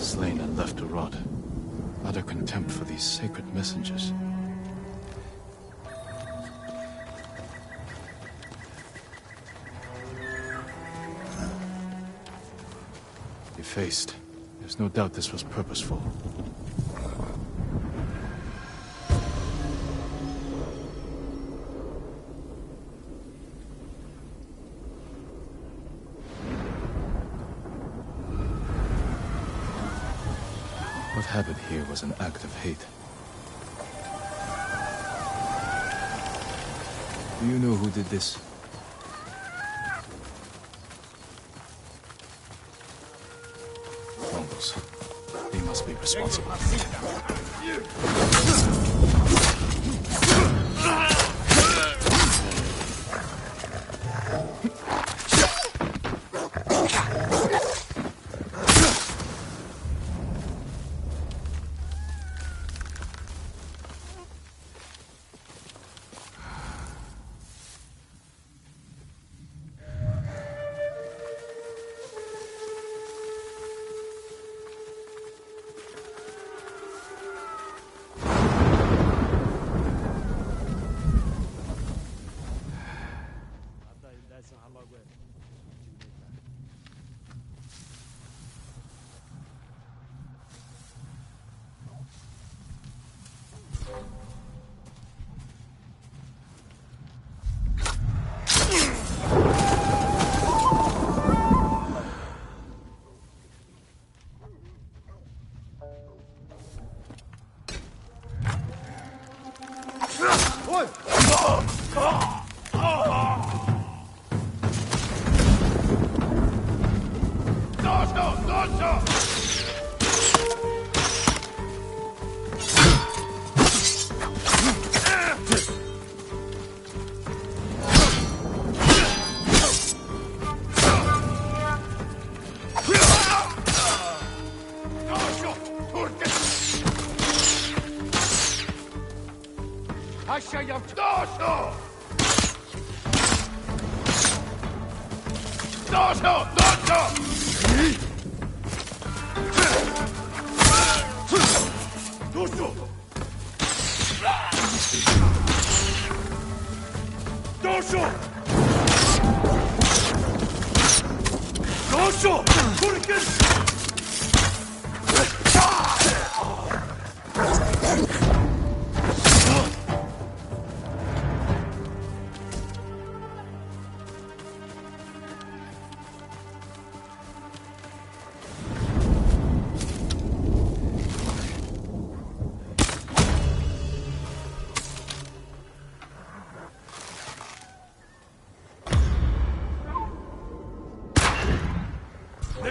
Slain and left to rot. Utter contempt for these sacred messengers. Defaced. There's no doubt this was purposeful. What happened here was an act of hate. Do you know who did this? Mongols. They must be responsible.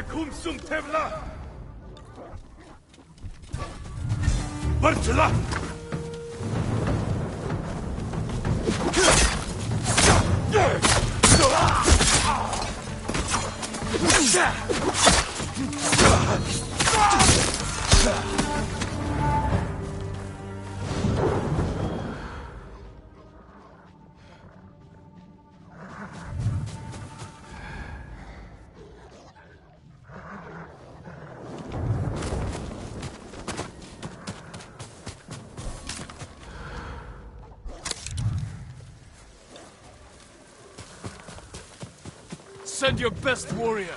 Kumsum Tevla! Bartla! Send your best warrior.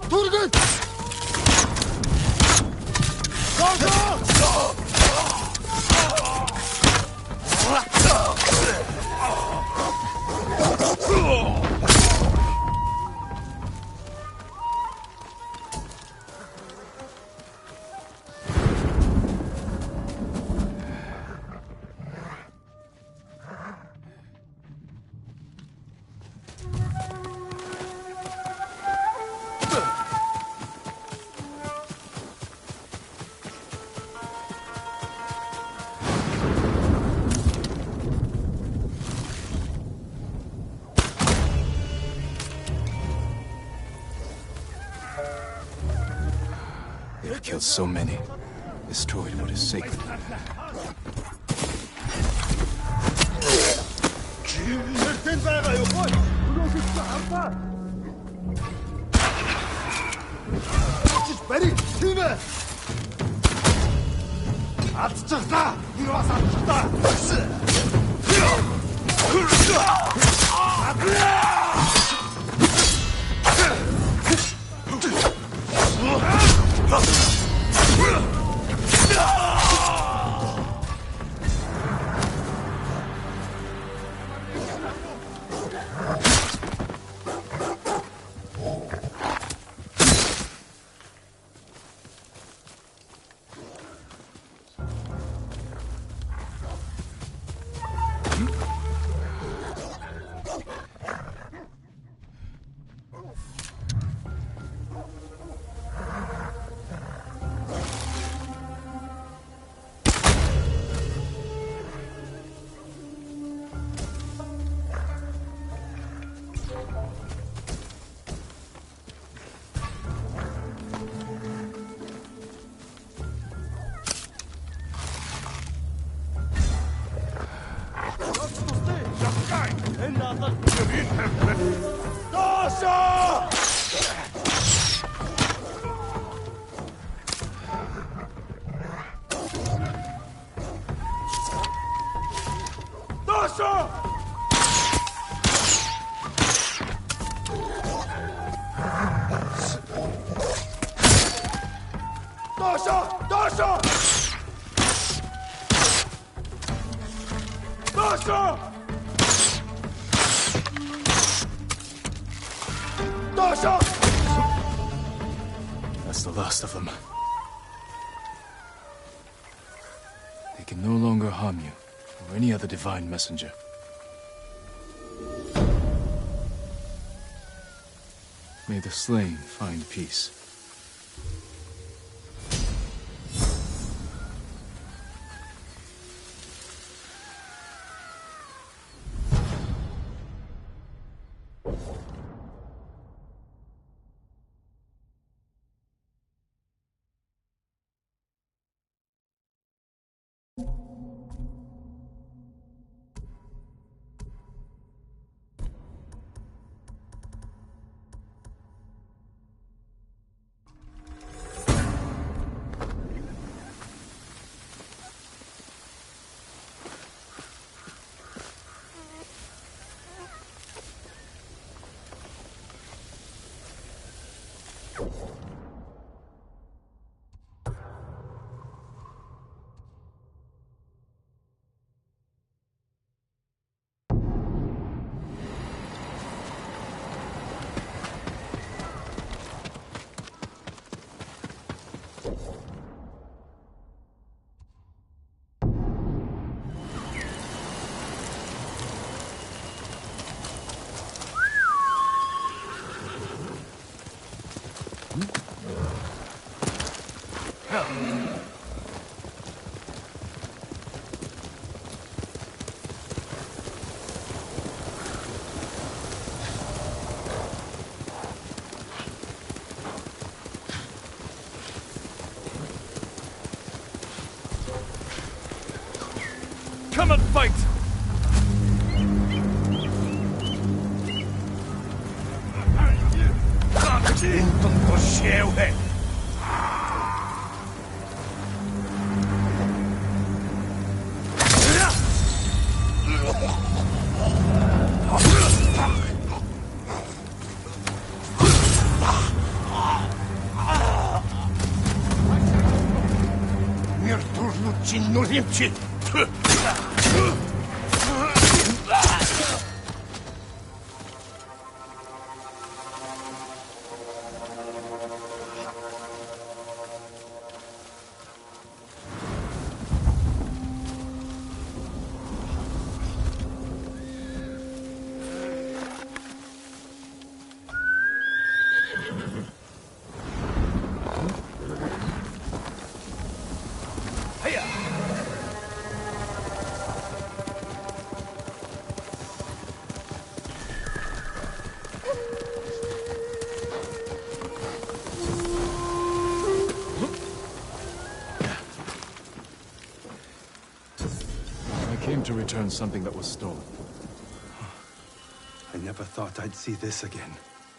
Turgut! They've killed so many, destroyed what is sacred. Sen zaga yok. Bunu Алдчихлаа! Энэ бас алдчихлаа! That's the last of them. They can no longer harm you, or any other divine messenger. May the slain find peace. Come and fight! Мир турнуть нуримчи! I came to return something that was stolen. I never thought I'd see this again.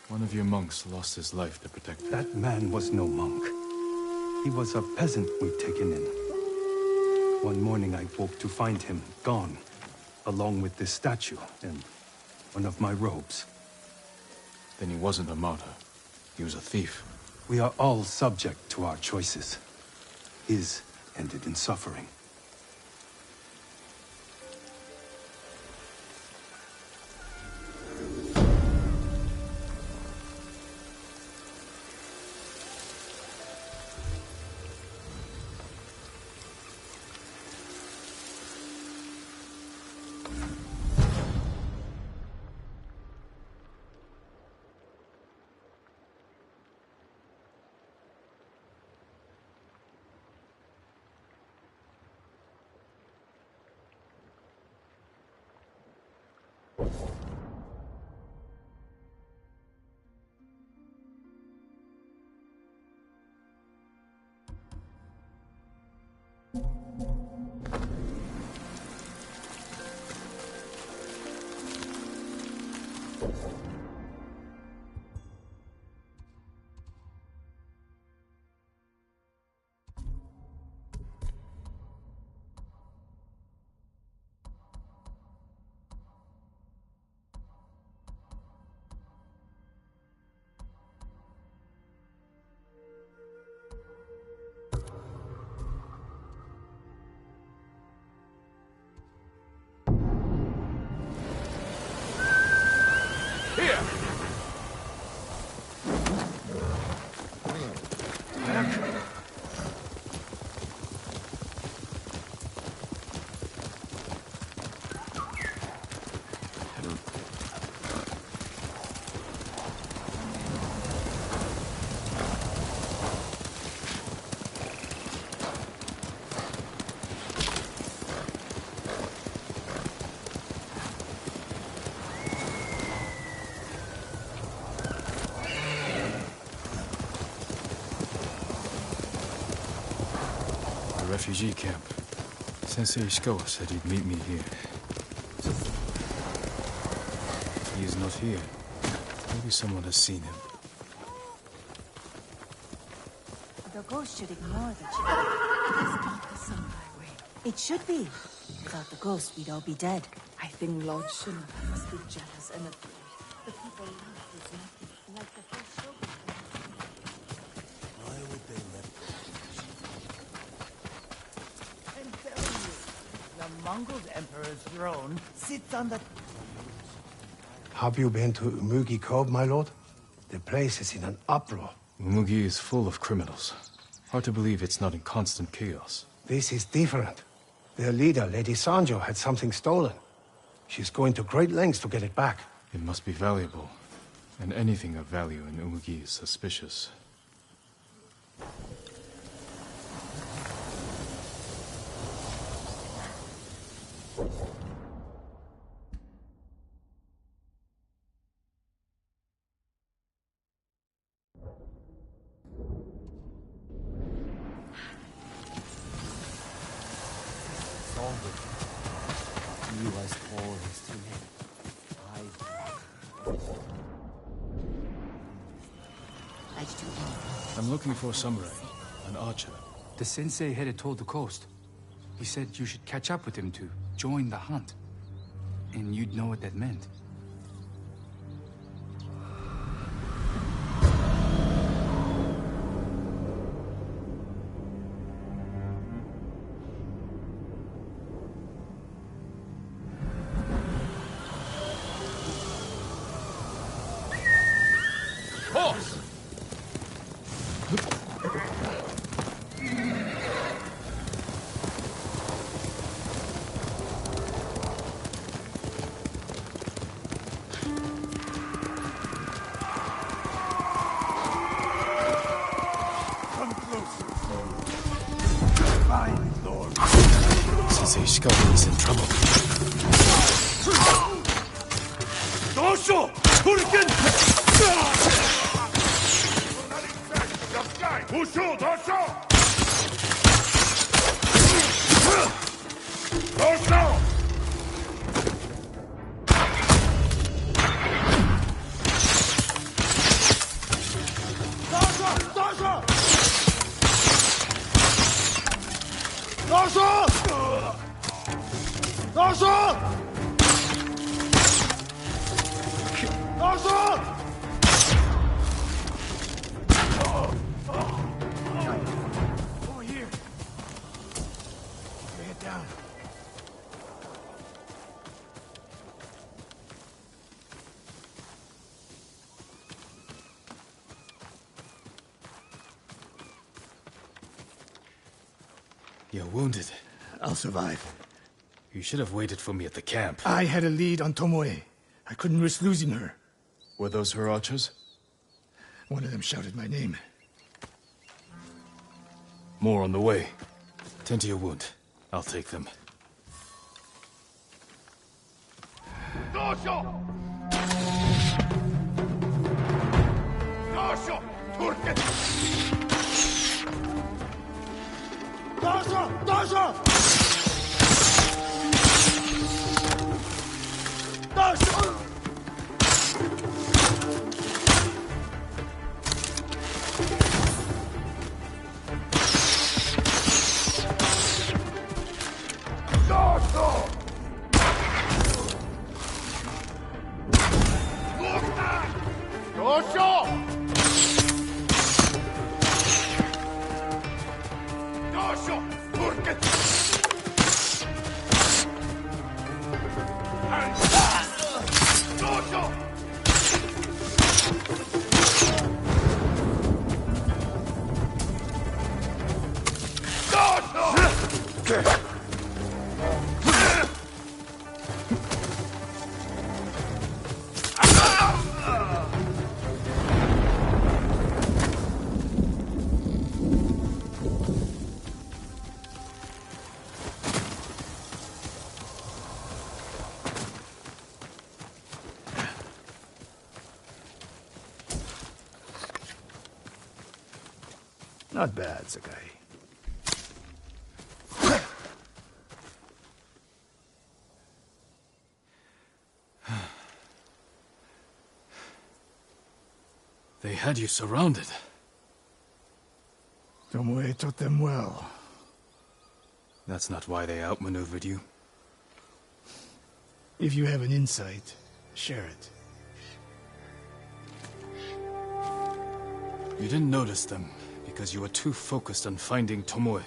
One of your monks lost his life to protect me. That man was no monk. He was a peasant we'd taken in. One morning I woke to find him gone, along with this statue and one of my robes. Then he wasn't a martyr. He was a thief. We are all subject to our choices. His ended in suffering. Refugee camp. Sensei Ishikawa said he'd meet me here. He is not here. Maybe someone has seen him. The ghost should ignore the child. It is not the samurai way. It should be. Without the ghost, we'd all be dead. I think Lord Shinoda must be jealous and afraid. The people love his method, like the first shogun. Why would they let I'm telling you, the Mongol Emperor's throne sits on the... Have you been to Umugi Cove, my lord? The place is in an uproar. Umugi is full of criminals. Hard to believe it's not in constant chaos. This is different. Their leader, Lady Sanjo, had something stolen. She's going to great lengths to get it back. It must be valuable. And anything of value in Umugi is suspicious. You as tall as 2 men. I'm looking for a samurai, an archer. The sensei headed toward the coast. He said you should catch up with him to join the hunt. And you'd know what that meant. Horse! Come closer. Fine, lord. Sensei Ishikawa is in trouble. Dosho! Turkin! Ushu, Dosho! Dosho! Dosho! Dosho! You're wounded. I'll survive. You should have waited for me at the camp. I had a lead on Tomoe. I couldn't risk losing her. Were those her archers? One of them shouted my name. More on the way. Tend to your wound. I'll take them. Dojo! Dojo! Turket! Dojo! Dojo! Dojo! Not bad, Sakai. They had you surrounded. Tomoe taught them well. That's not why they outmaneuvered you. If you have an insight, share it. You didn't notice them because you were too focused on finding Tomoe.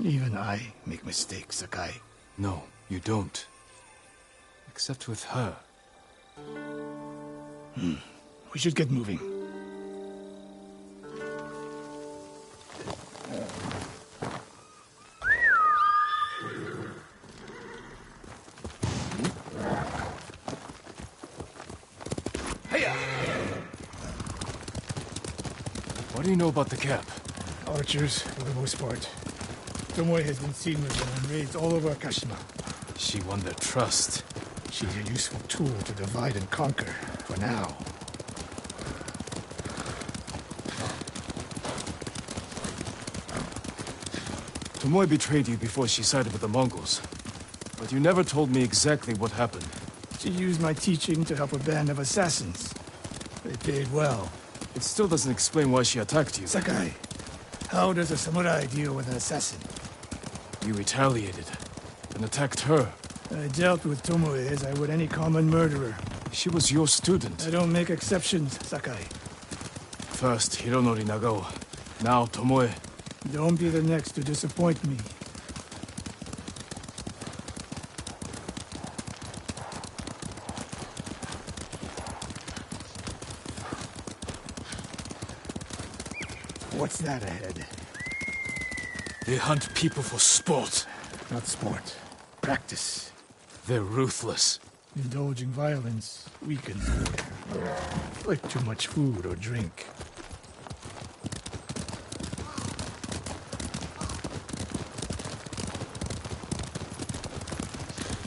Even I make mistakes, Sakai. No, you don't. Except with her. We should get moving. What do you know about the camp? Archers, for the most part. Tomoe has been seen with them on raids all over Kashima. She won their trust. She's a useful tool to divide and conquer, for now. Tomoe betrayed you before she sided with the Mongols. But you never told me exactly what happened. She used my teaching to help a band of assassins. They paid well. It still doesn't explain why she attacked you. Sakai, how does a samurai deal with an assassin? You retaliated and attacked her. I dealt with Tomoe as I would any common murderer. She was your student. I don't make exceptions, Sakai. First, Hironori Nagao. Now, Tomoe. Don't be the next to disappoint me. What's that ahead? They hunt people for sport. Not sport. Practice. They're ruthless. Indulging violence weakens warrior. Like too much food or drink.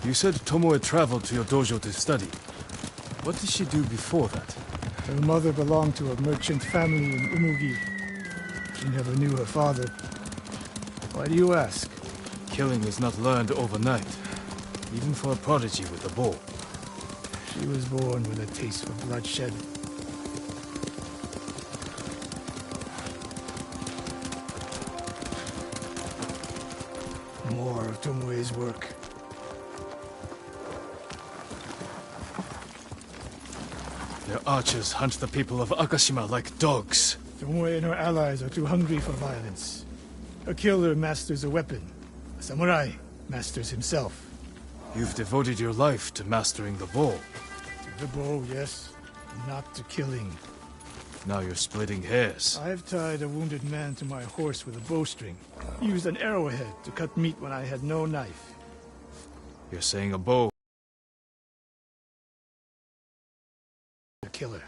You said Tomoe traveled to your dojo to study. What did she do before that? Her mother belonged to a merchant family in Umugi. She never knew her father. Why do you ask? Killing is not learned overnight, even for a prodigy with a bow. She was born with a taste for bloodshed. More of Tomoe's work. Their archers hunt the people of Akashima like dogs. Tomoe and her allies are too hungry for violence. A killer masters a weapon. A samurai masters himself. You've devoted your life to mastering the bow. To the bow, yes. Not to killing. Now you're splitting hairs. I've tied a wounded man to my horse with a bowstring. Used an arrowhead to cut meat when I had no knife. You're saying a bow. A killer.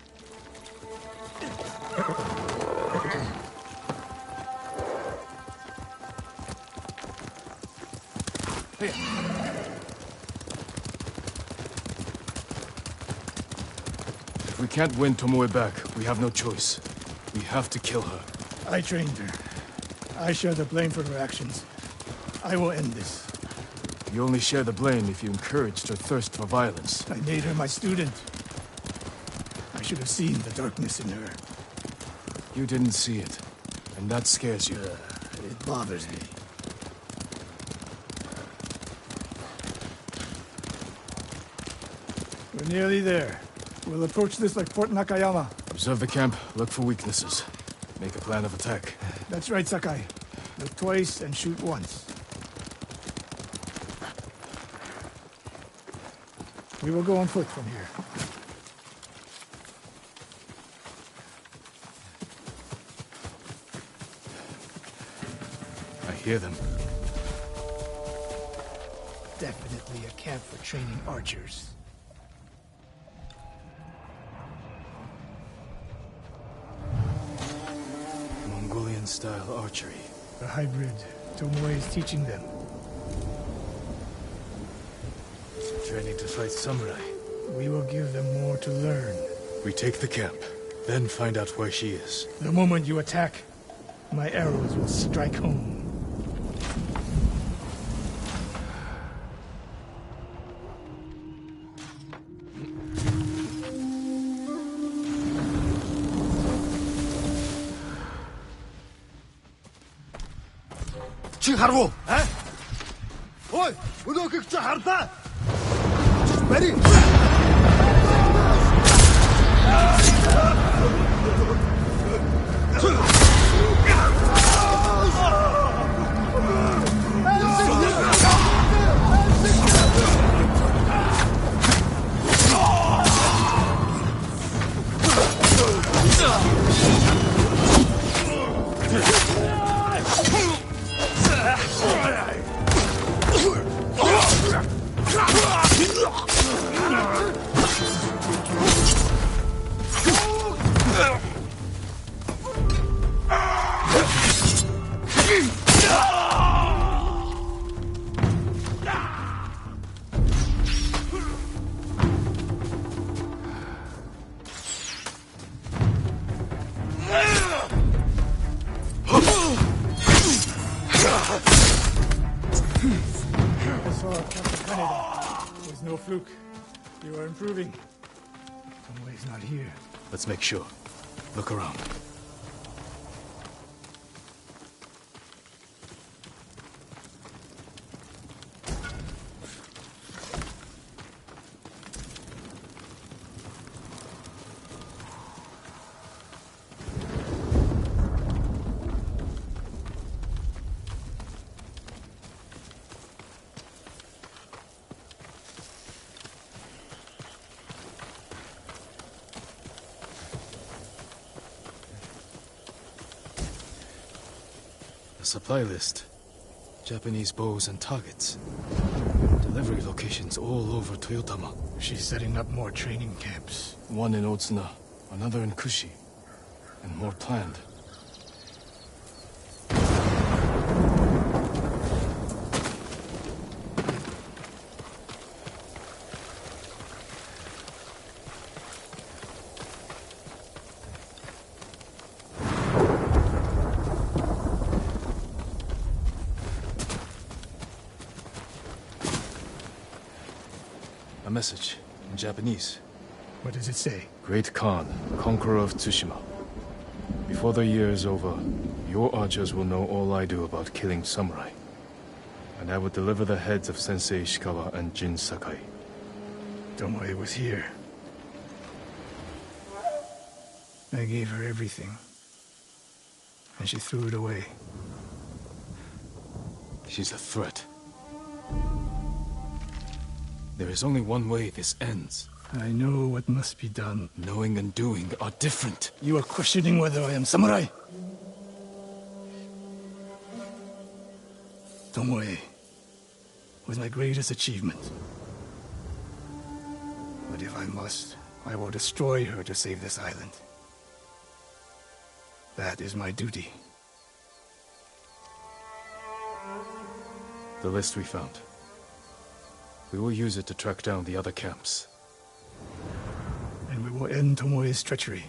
If we can't win Tomoe back, we have no choice. We have to kill her. I trained her. I share the blame for her actions. I will end this. You only share the blame if you encouraged her thirst for violence. I made her my student. I should have seen the darkness in her. You didn't see it, and that scares you. It bothers me. We're nearly there. We'll approach this like Fort Nakayama. Observe the camp, look for weaknesses. Make a plan of attack. That's right, Sakai. Look twice and shoot once. We will go on foot from here. I hear them. Definitely a camp for training archers. Mongolian-style archery. A hybrid. Tomoe is teaching them. Training to fight samurai. We will give them more to learn. We take the camp, then find out where she is. The moment you attack, my arrows will strike home. Чи харав? Ой, өнөөхийг чи харлаа. Бари. It was no fluke. You are improving. Tomoe's not here. Let's make sure. Look around. A supply list. Japanese bows and targets. Delivery locations all over Toyotama. She's setting up more training camps. One in Otsuna, another in Kushi, and more planned. A message in Japanese. What does it say? Great Khan, conqueror of Tsushima. Before the year is over, your archers will know all I do about killing samurai. And I will deliver the heads of Sensei Ishikawa and Jin Sakai. Tomoe was here. I gave her everything. And she threw it away. She's a threat. There is only one way this ends. I know what must be done. Knowing and doing are different. You are questioning whether I am samurai? Tomoe was my greatest achievement. But if I must, I will destroy her to save this island. That is my duty. The list we found. We will use it to track down the other camps. And we will end Tomoe's treachery.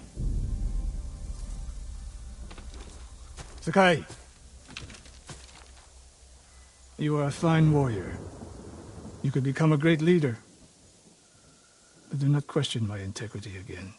Sakai! You are a fine warrior. You could become a great leader. But do not question my integrity again.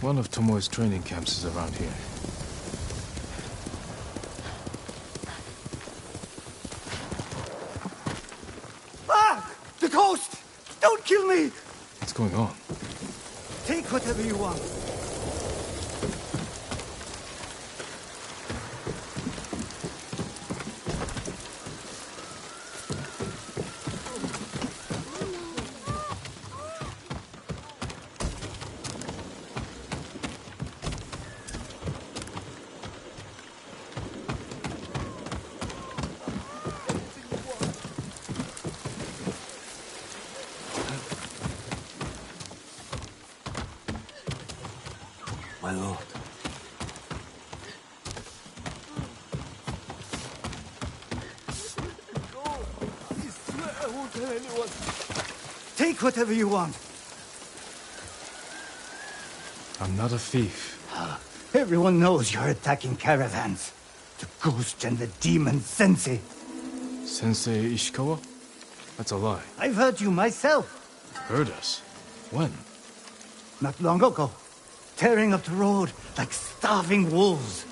One of Tomoe's training camps is around here. Ah! The ghost! Don't kill me! What's going on? Take whatever you want. My lord. I swear I won't tell anyone. Take whatever you want. I'm not a thief. Everyone knows you're attacking caravans. The ghost and the demon Sensei. Sensei Ishikawa? That's a lie. I've heard you myself. Heard us? When? Not long ago. Tearing up the road like starving wolves.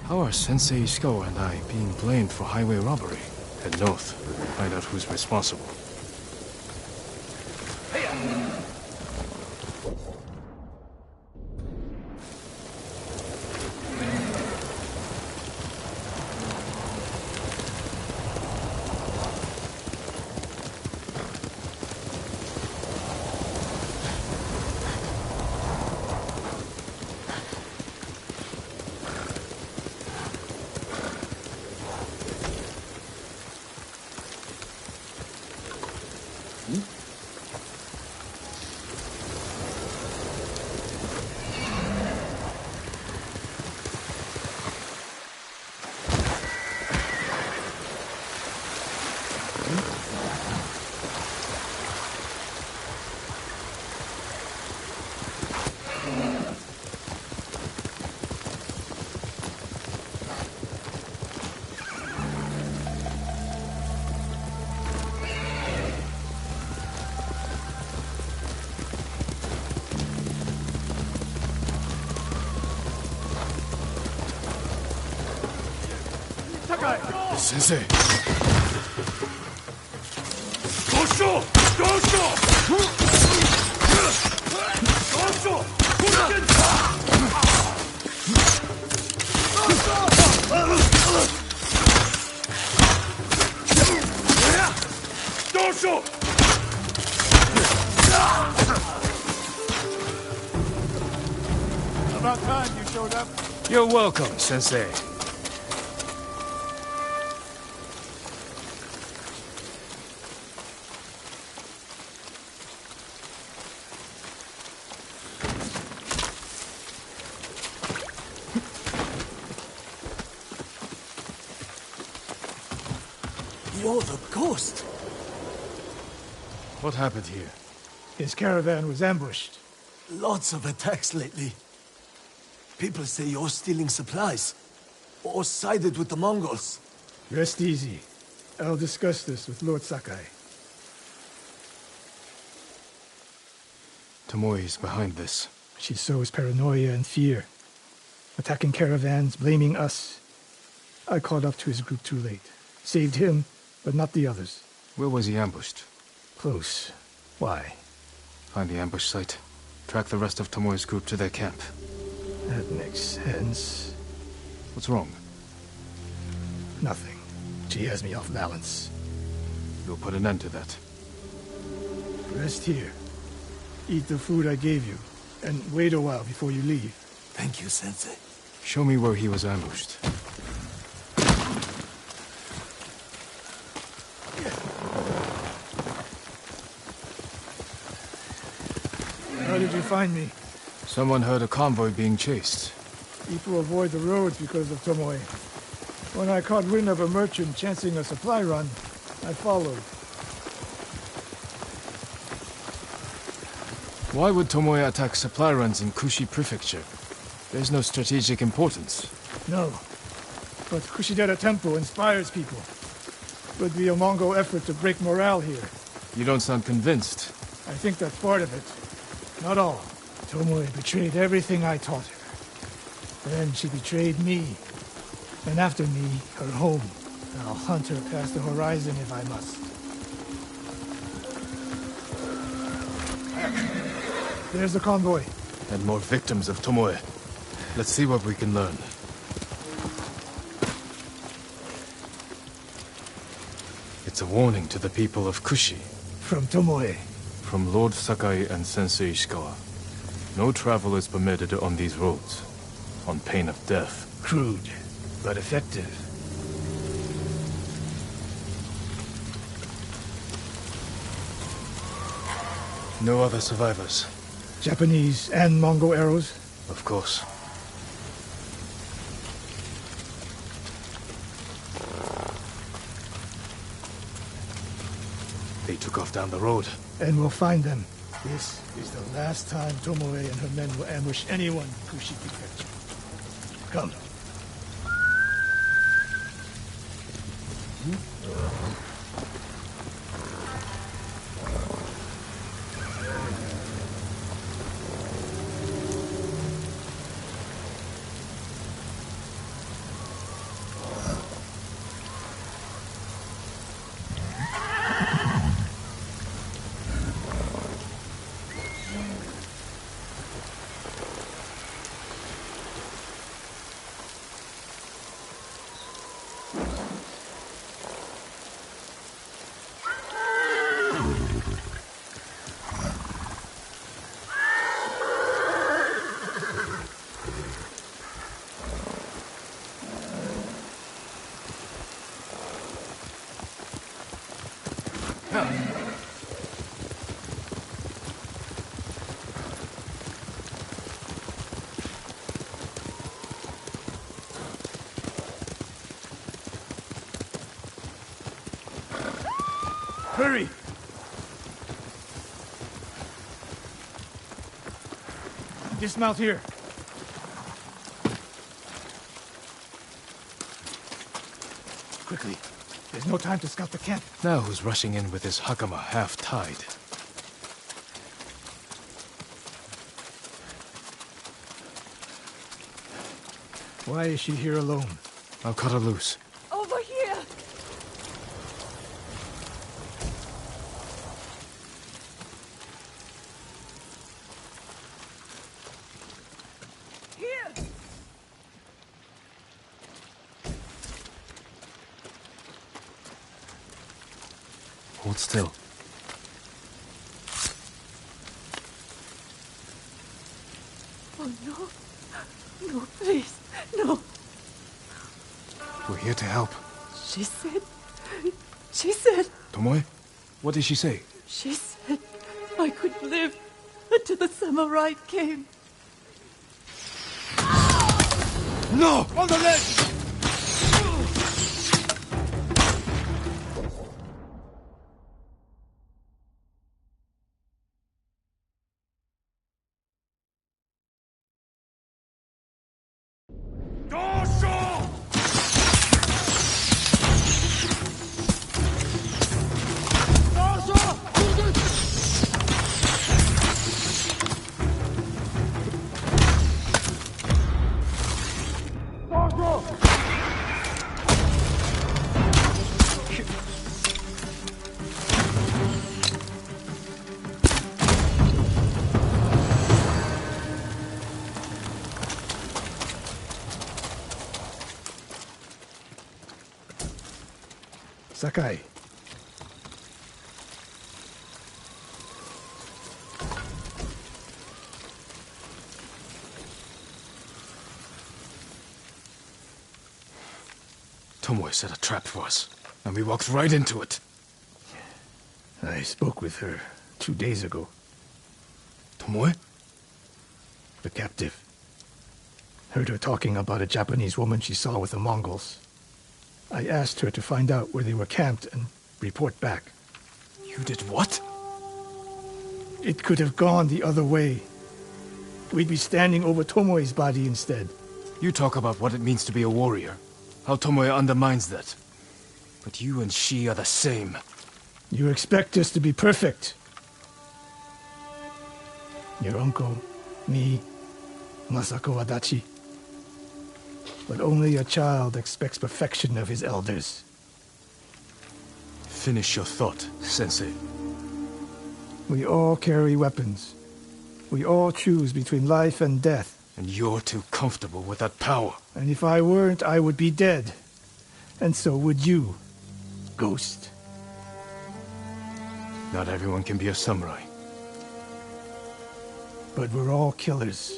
How are Sensei Ishikawa and I being blamed for highway robbery? Head north, find out who's responsible. Sensei! About time you showed up. You're welcome, Sensei. You're the ghost. What happened here? His caravan was ambushed. Lots of attacks lately. People say you're stealing supplies. Or sided with the Mongols. Rest easy. I'll discuss this with Lord Sakai. Tomoe is behind this. She sows paranoia and fear. Attacking caravans, blaming us. I caught up to his group too late. Saved him, but not the others. Where was he ambushed? Close. Why? Find the ambush site. Track the rest of Tomoe's group to their camp. That makes sense. What's wrong? Nothing. She has me off balance. We'll put an end to that. Rest here. Eat the food I gave you. And wait a while before you leave. Thank you, Sensei. Show me where he was ambushed. How did you find me? Someone heard a convoy being chased. People avoid the roads because of Tomoe. When I caught wind of a merchant chancing a supply run, I followed. Why would Tomoe attack supply runs in Kushi Prefecture? There's no strategic importance. No. But Kushidera Temple inspires people. Would be a Mongol effort to break morale here. You don't sound convinced. I think that's part of it. Not all. Tomoe betrayed everything I taught her. Then she betrayed me. And after me, her home. I'll hunt her past the horizon if I must. There's the convoy. And more victims of Tomoe. Let's see what we can learn. It's a warning to the people of Kushi. From Tomoe. From Lord Sakai and Sensei Ishikawa. No travel is permitted on these roads, on pain of death. Crude, but effective. No other survivors. Japanese and Mongol arrows? Of course. They took off down the road. And we'll find them. This is the last time Tomoe and her men will ambush anyone in Kushi Prefecture. Come. Hurry! Dismount here. Quickly. There's no time to scout the camp. Now who's rushing in with his hakama half-tied? Why is she here alone? I'll cut her loose. Over here! Hold still. Oh, no. No, please. No. We're here to help. She said... Tomoe? What did she say? She said I could live until the samurai came. No! On the ledge! Sakai. Tomoe set a trap for us, and we walked right into it. I spoke with her 2 days ago. Tomoe? The captive. Heard her talking about a Japanese woman she saw with the Mongols. I asked her to find out where they were camped and report back. You did what? It could have gone the other way. We'd be standing over Tomoe's body instead. You talk about what it means to be a warrior. How Tomoe undermines that. But you and she are the same. You expect us to be perfect. Your uncle, me, Masako Adachi. But only a child expects perfection of his elders. Finish your thought, Sensei. We all carry weapons. We all choose between life and death. And you're too comfortable with that power. And if I weren't, I would be dead. And so would you, Ghost. Not everyone can be a samurai. But we're all killers.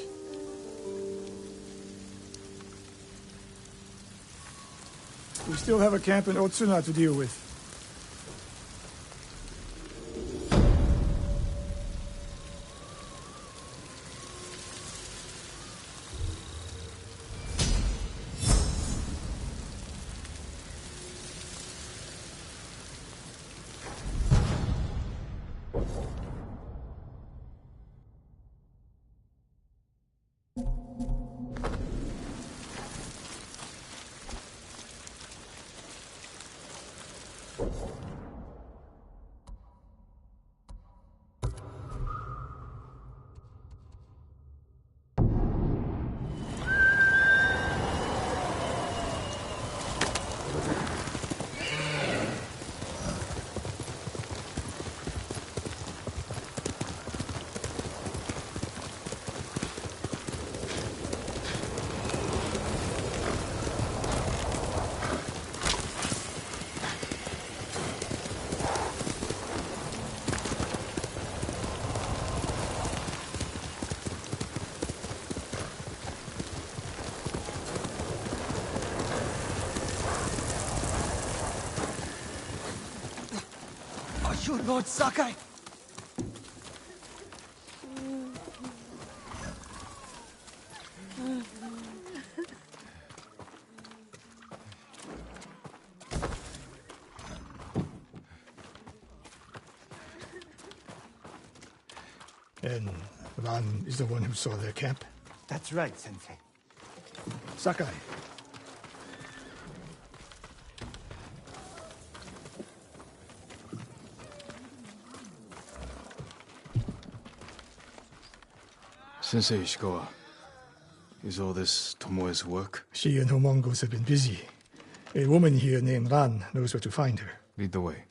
We still have a camp in Otsuna to deal with. You Lord Sakai? And Ran is the one who saw their camp? That's right, Sensei. Sakai. Sensei Ishikawa, is all this Tomoe's work? She and her Mongols have been busy. A woman here named Ran knows where to find her. Lead the way.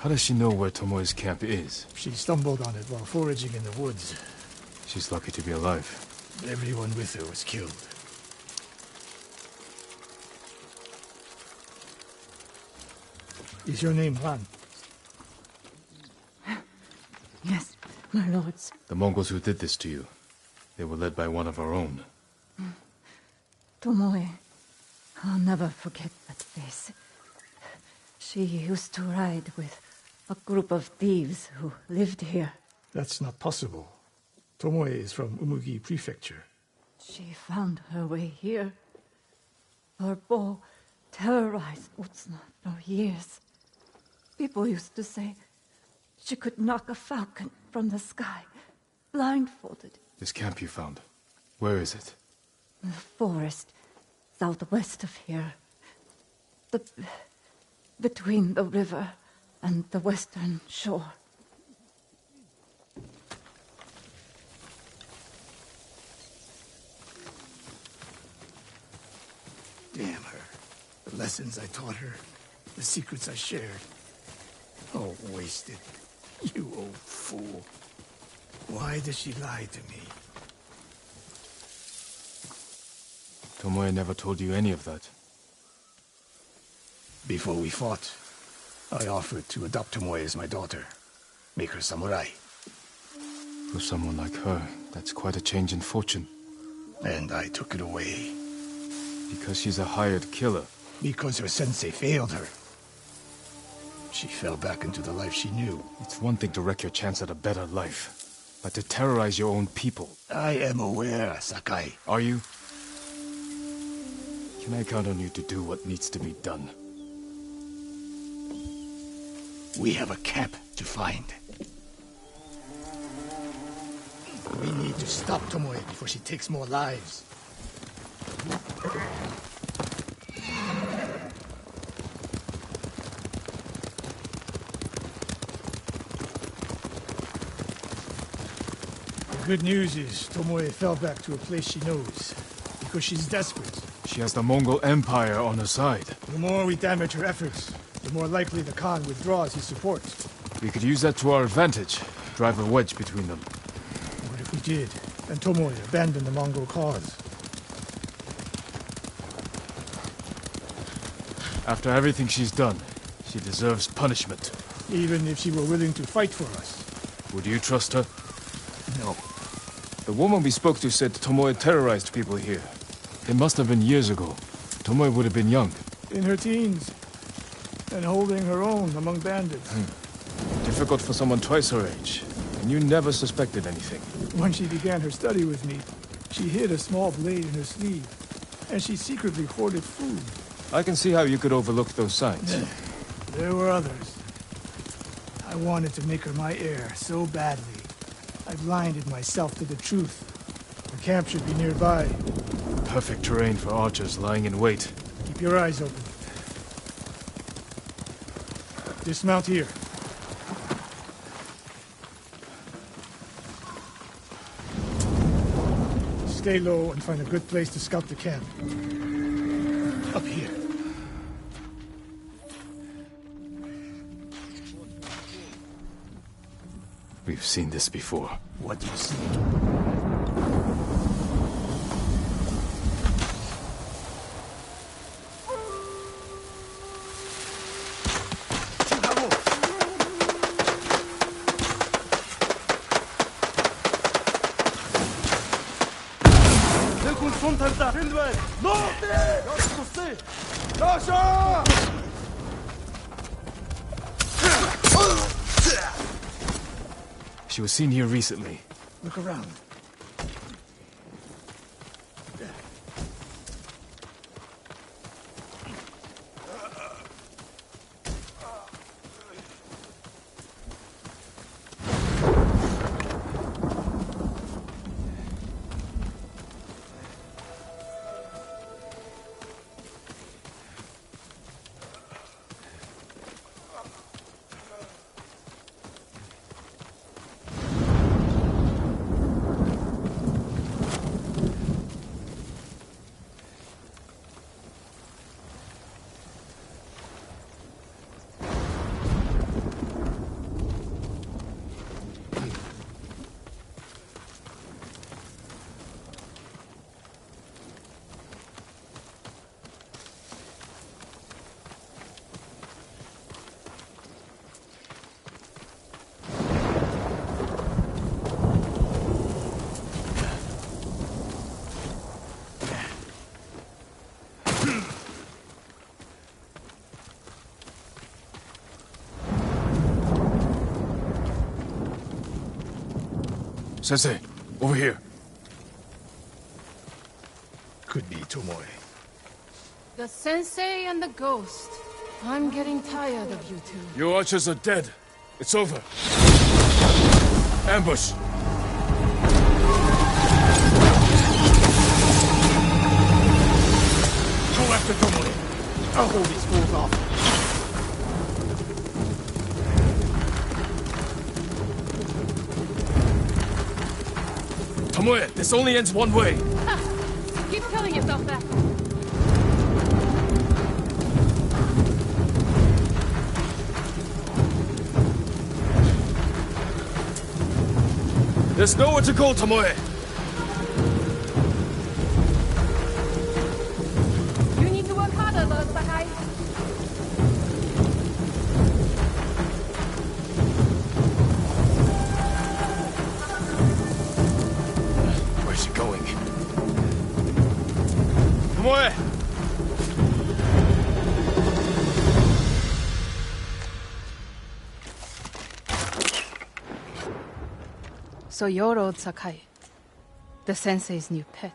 How does she know where Tomoe's camp is? She stumbled on it while foraging in the woods. She's lucky to be alive. Everyone with her was killed. Is your name Han? Yes, my lords. The Mongols who did this to you, they were led by one of our own. Tomoe. I'll never forget that face. She used to ride with a group of thieves who lived here. That's not possible. Tomoe is from Umugi Prefecture. She found her way here. Her bow terrorized Utsuna for years. People used to say she could knock a falcon from the sky, blindfolded. This camp you found, where is it? In the forest, southwest of here. Between the river and the western shore. Damn her. The lessons I taught her, the secrets I shared. Oh, wasted. You old fool. Why does she lie to me? Tomoe never told you any of that. Before we fought, I offered to adopt Tomoe as my daughter. Make her samurai. For someone like her, that's quite a change in fortune. And I took it away. Because she's a hired killer. Because her sensei failed her. She fell back into the life she knew. It's one thing to wreck your chance at a better life, but to terrorize your own people. I am aware, Sakai. Are you? Can I count on you to do what needs to be done? We have a camp to find. We need to stop Tomoe before she takes more lives. The good news is Tomoe fell back to a place she knows, because she's desperate. She has the Mongol Empire on her side. The more we damage her efforts, the more likely the Khan withdraws his support. We could use that to our advantage. Drive a wedge between them. What if we did, and Tomoe abandoned the Mongol cause? After everything she's done, she deserves punishment. Even if she were willing to fight for us. Would you trust her? No. The woman we spoke to said Tomoe terrorized people here. It must have been years ago. Tomoe would have been young. In her teens. And holding her own among bandits. Difficult for someone twice her age. And you never suspected anything. When she began her study with me, she hid a small blade in her sleeve. And she secretly hoarded food. I can see how you could overlook those signs. There were others. I wanted to make her my heir so badly. I blinded myself to the truth. The camp should be nearby. Perfect terrain for archers lying in wait. Keep your eyes open. Dismount here. Stay low and find a good place to scout the camp. Up here. We've seen this before. What do you see? She was seen here recently. Look around. Sensei, over here. Could be Tomoe. The sensei and the ghost. I'm getting tired of you two. Your archers are dead. It's over. Ambush! Go after Tomoe. I'll hold these fools off. Tomoe, this only ends one way. Keep telling yourself that. There's nowhere to go, Tomoe. You need to work harder, Lord Sakai. Where's she going? Tomoe! So you're old Sakai, the sensei's new pet.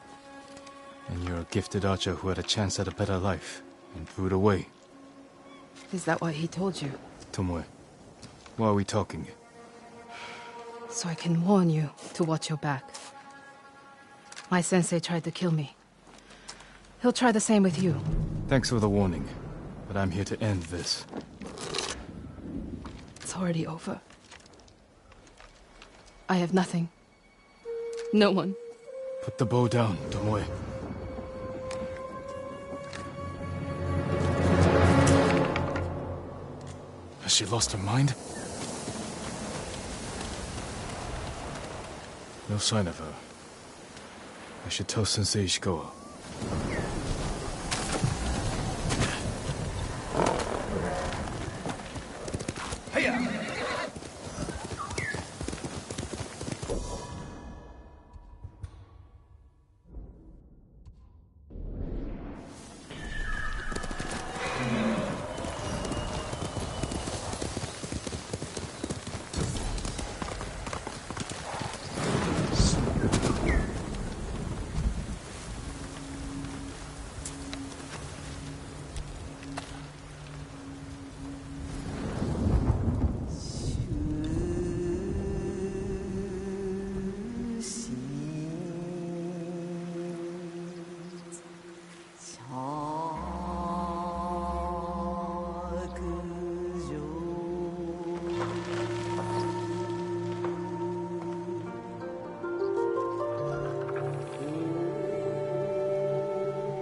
And you're a gifted archer who had a chance at a better life and threw it away. Is that what he told you? Tomoe, why are we talking? So I can warn you to watch your back. My sensei tried to kill me. He'll try the same with you. Thanks for the warning, but I'm here to end this. It's already over. I have nothing. No one. Put the bow down, Tomoe. Has she lost her mind? No sign of her. I should tell Sensei Ishikawa.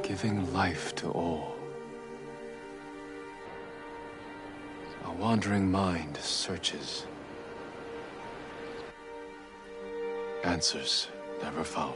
Giving life to all. A wandering mind searches. Answers never found.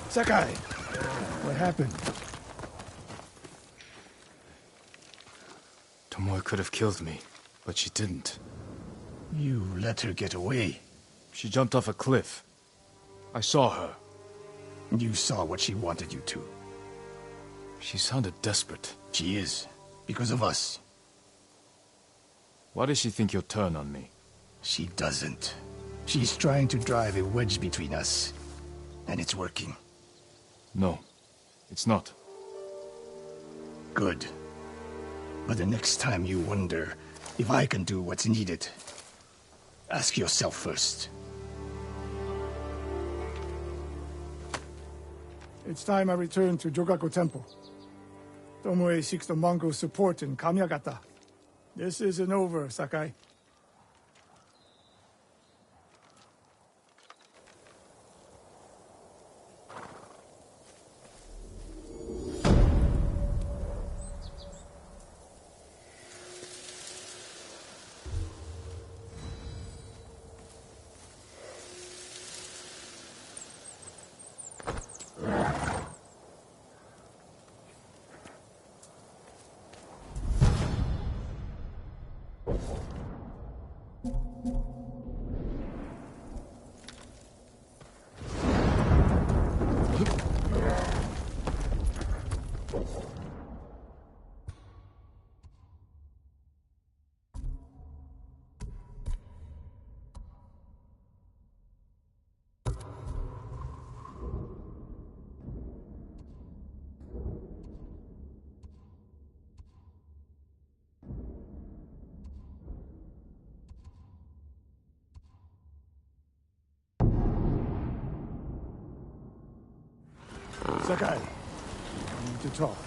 Sakai! What happened? Tomoe could have killed me, but she didn't. You let her get away. She jumped off a cliff. I saw her. You saw what she wanted you to. She sounded desperate. She is. Because of us. Why does she think you'll turn on me? She doesn't. She's trying to drive a wedge between us. And it's working. No, it's not. Good. But the next time you wonder if I can do what's needed, ask yourself first. It's time I return to Jogaku Temple. Tomoe seeks the Mongol support in Kamyagata. This isn't over, Sakai. Sakai, we need to talk.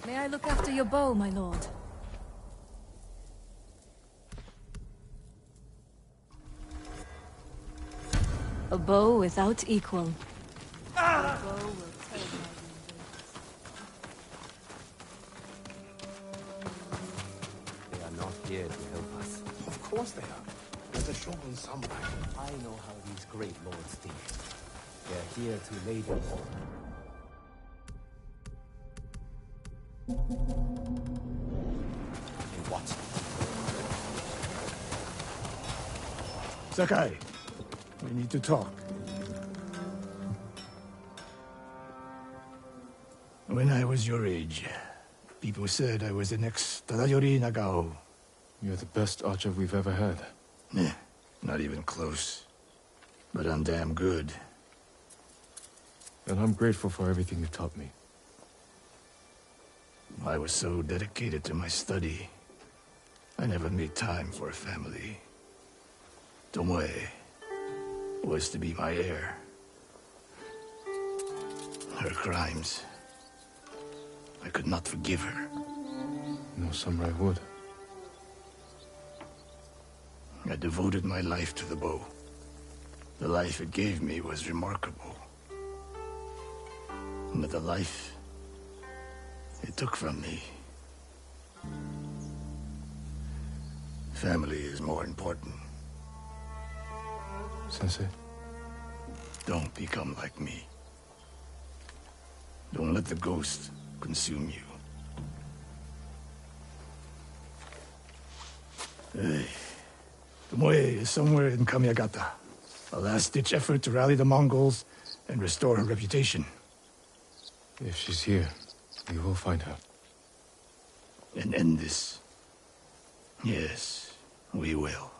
May I look after your bow, my lord? A bow without equal. A bow will tell my They are not here to help us. Of course they are. They're the Shogun samurai. I know how these great lords think. They're here to lay them. And watch. Sakai, we need to talk. When I was your age, people said I was the next Tadayori Nagao. You're the best archer we've ever had. Not even close. But I'm damn good. And I'm grateful for everything you've taught me. I was so dedicated to my study, I never made time for a family. Tomoe was to be my heir. Her crimes, I could not forgive her. No samurai would. I devoted my life to the bow. The life it gave me was remarkable. But the life it took from me, family is more important. Sensei? Don't become like me. Don't let the ghost consume you. Hey. Tomoe is somewhere in Kamyagata. A last-ditch effort to rally the Mongols and restore her reputation. If she's here, we will find her. And end this. Yes, we will.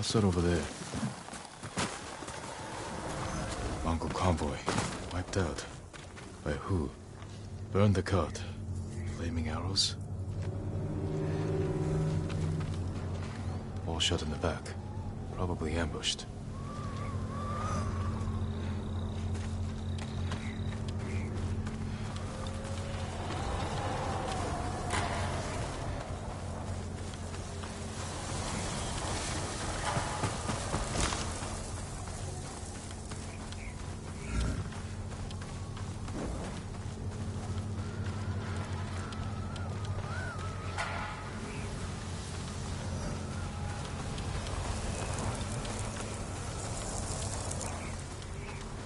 What's that over there? Mongol convoy. Wiped out. By who? Burned the cart. Flaming arrows? All shut in the back. Probably ambushed.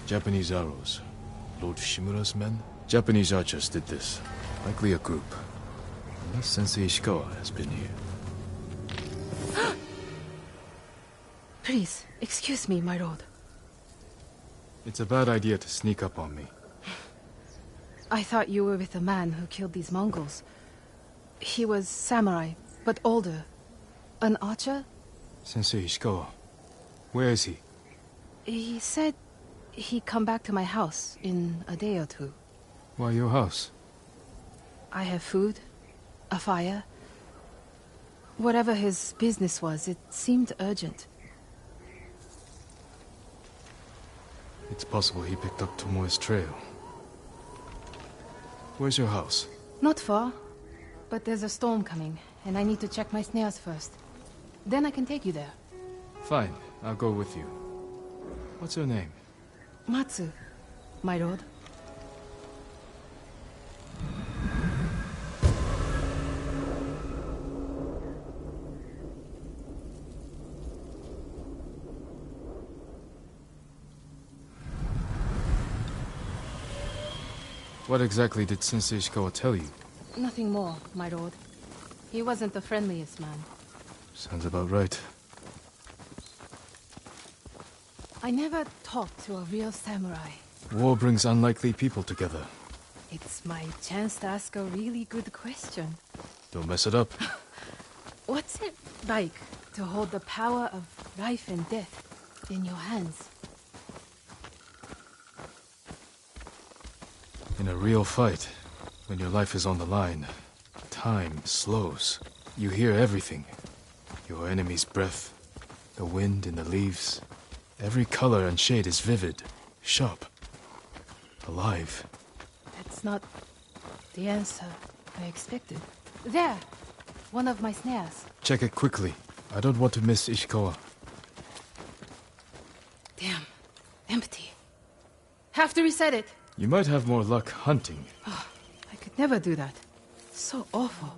Japanese arrows. Lord Shimura's men? Japanese archers did this. Likely a group. Unless Sensei Ishikawa has been here. Please, excuse me, my lord. It's a bad idea to sneak up on me. I thought you were with the man who killed these Mongols. He was samurai, but older. An archer? Sensei Ishikawa. Where is he? He said he'd come back to my house in a day or two. Why your house? I have food, a fire. Whatever his business was, it seemed urgent. It's possible he picked up Tomoe's trail. Where's your house? Not far, but there's a storm coming, and I need to check my snares first. Then I can take you there. Fine, I'll go with you. What's your name? Matsu, my lord. What exactly did Sensei Ishikawa tell you? Nothing more, my lord. He wasn't the friendliest man. Sounds about right. I never talked to a real samurai. War brings unlikely people together. It's my chance to ask a really good question. Don't mess it up. What's it like to hold the power of life and death in your hands? In a real fight, when your life is on the line, time slows. You hear everything. Your enemy's breath, the wind in the leaves. Every color and shade is vivid, sharp, alive. That's not the answer I expected. There! One of my snares. Check it quickly. I don't want to miss Ishikawa. Damn. Empty. Have to reset it. You might have more luck hunting. Oh, I could never do that. So awful.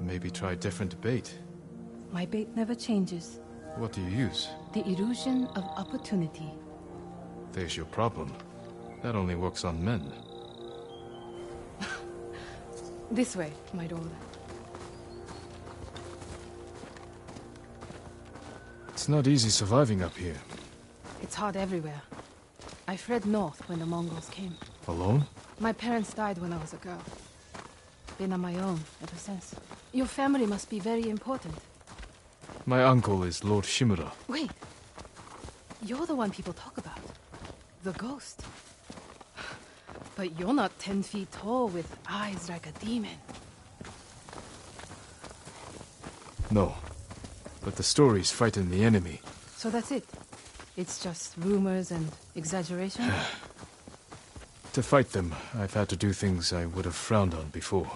Maybe try different bait. My bait never changes. What do you use? The illusion of opportunity. There's your problem. That only works on men. This way, my lord. It's not easy surviving up here. It's hard everywhere. I fled north when the Mongols came. Alone? My parents died when I was a girl. Been on my own ever since. Your family must be very important. My uncle is Lord Shimura. Wait. You're the one people talk about. The ghost. But you're not 10 feet tall with eyes like a demon. No. But the stories frighten the enemy. So that's it? It's just rumors and exaggeration? To fight them, I've had to do things I would have frowned on before.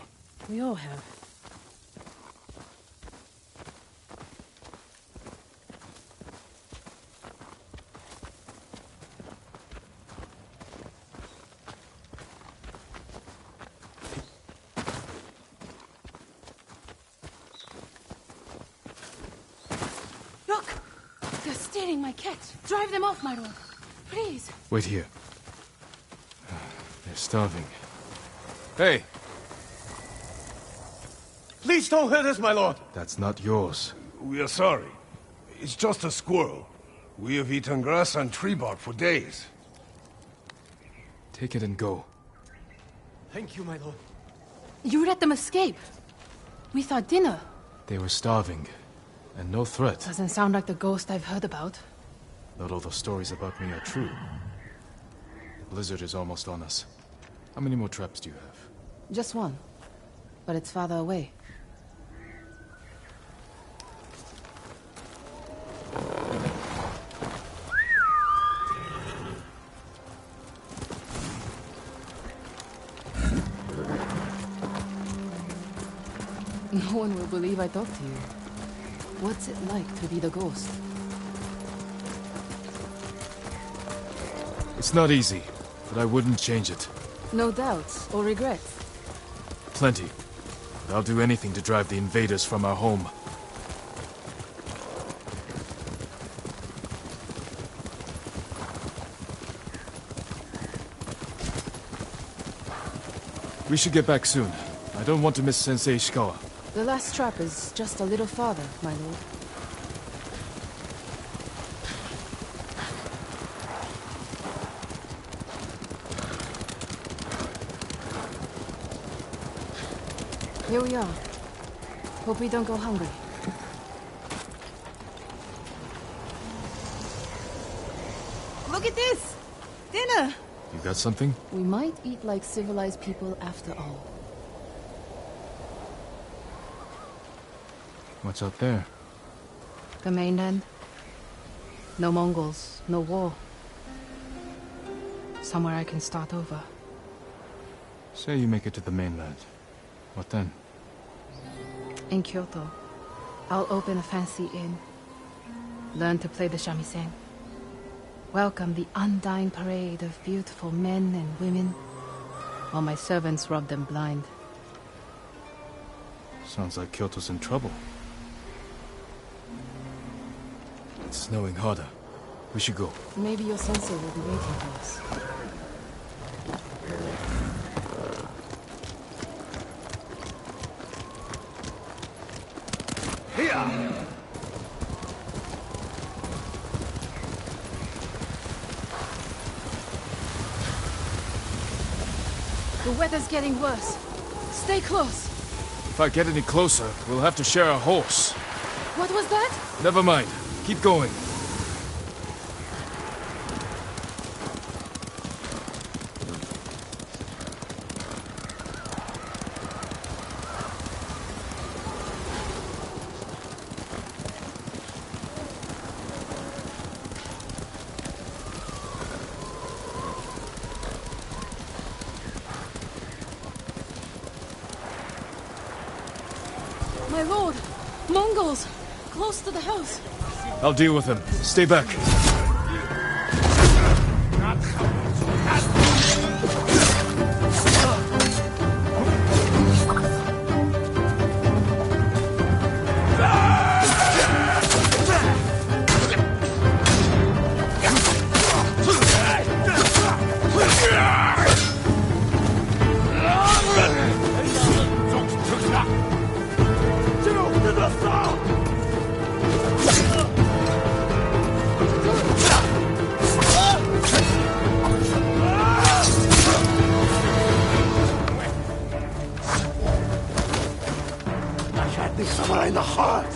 We all have. Look! They're stealing my cats. Drive them off, my lord. Please. Wait here. They're starving. Hey! Please don't hurt us, my lord! That's not yours. We are sorry. It's just a squirrel. We have eaten grass and tree bark for days. Take it and go. Thank you, my lord. You let them escape. We thought dinner. They were starving. And no threat. Doesn't sound like the ghost I've heard about. Not all the stories about me are true. The blizzard is almost on us. How many more traps do you have? Just one. But it's farther away. No one will believe I talked to you. What's it like to be the ghost? It's not easy, but I wouldn't change it. No doubts or regrets. Plenty. But I'll do anything to drive the invaders from our home. We should get back soon. I don't want to miss Sensei Ishikawa. The last trap is just a little farther, my lord. Here we are. Hope we don't go hungry. Look at this! Dinner! You got something? We might eat like civilized people after all. What's out there? The mainland. No Mongols, no war. Somewhere I can start over. Say you make it to the mainland. What then? In Kyoto, I'll open a fancy inn. Learn to play the shamisen. Welcome the undying parade of beautiful men and women, while my servants rub them blind. Sounds like Kyoto's in trouble. It's snowing harder. We should go. Maybe your sensei will be waiting for us. The weather's getting worse. Stay close. If I get any closer, we'll have to share a horse. What was that? Never mind. Keep going. My lord! Mongols! Close to the house! I'll deal with them. Stay back. Samurai in the heart!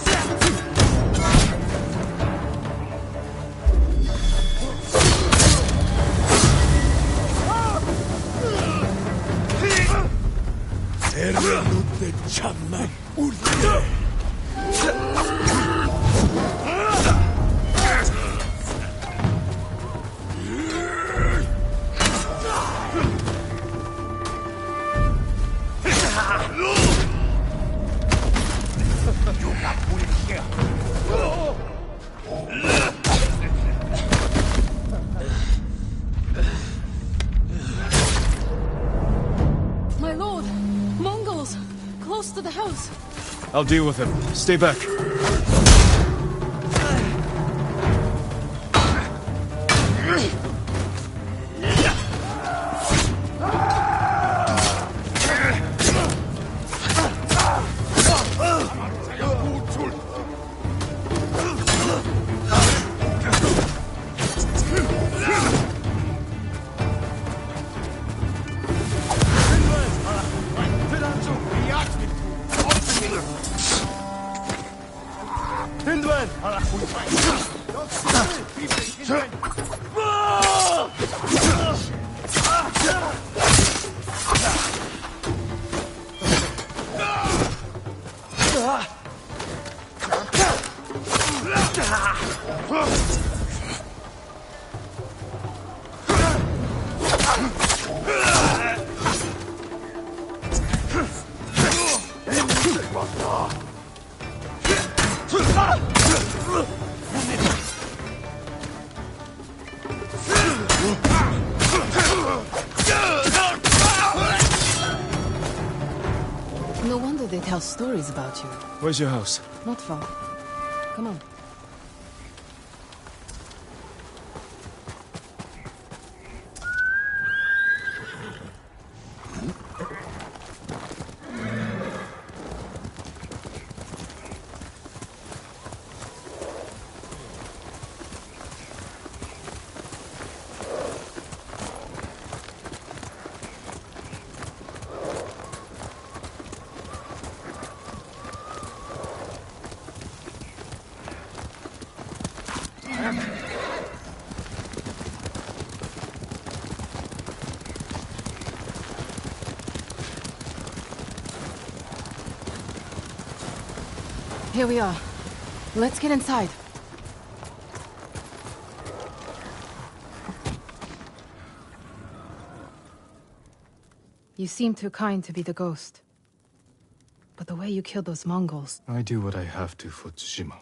Terrenute chamai urte! My lord! Mongols! Close to the house! I'll deal with them. Stay back. No wonder they tell stories about you. Where's your house? Not far. Come on. Here we are. Let's get inside. You seem too kind to be the ghost. But the way you killed those Mongols... I do what I have to for Tsushima.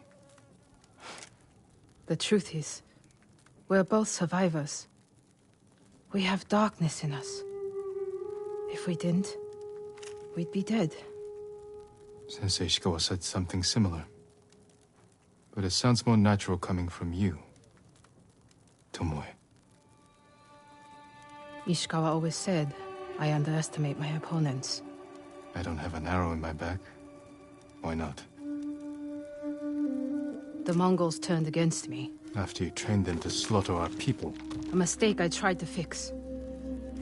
The truth is, we're both survivors. We have darkness in us. If we didn't, we'd be dead. Sensei Ishikawa said something similar. But it sounds more natural coming from you, Tomoe. Ishikawa always said, I underestimate my opponents. I don't have an arrow in my back. Why not? The Mongols turned against me. After you trained them to slaughter our people. A mistake I tried to fix.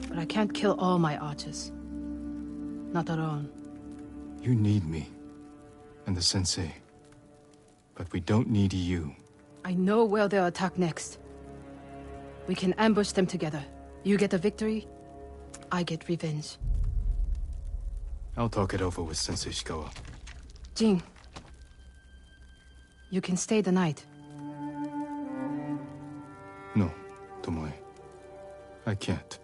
But I can't kill all my archers. Not alone. You need me. And the sensei. But we don't need you. I know where they'll attack next. We can ambush them together. You get the victory, I get revenge. I'll talk it over with Sensei Ishikawa. Jin. You can stay the night. No, Tomoe. I can't.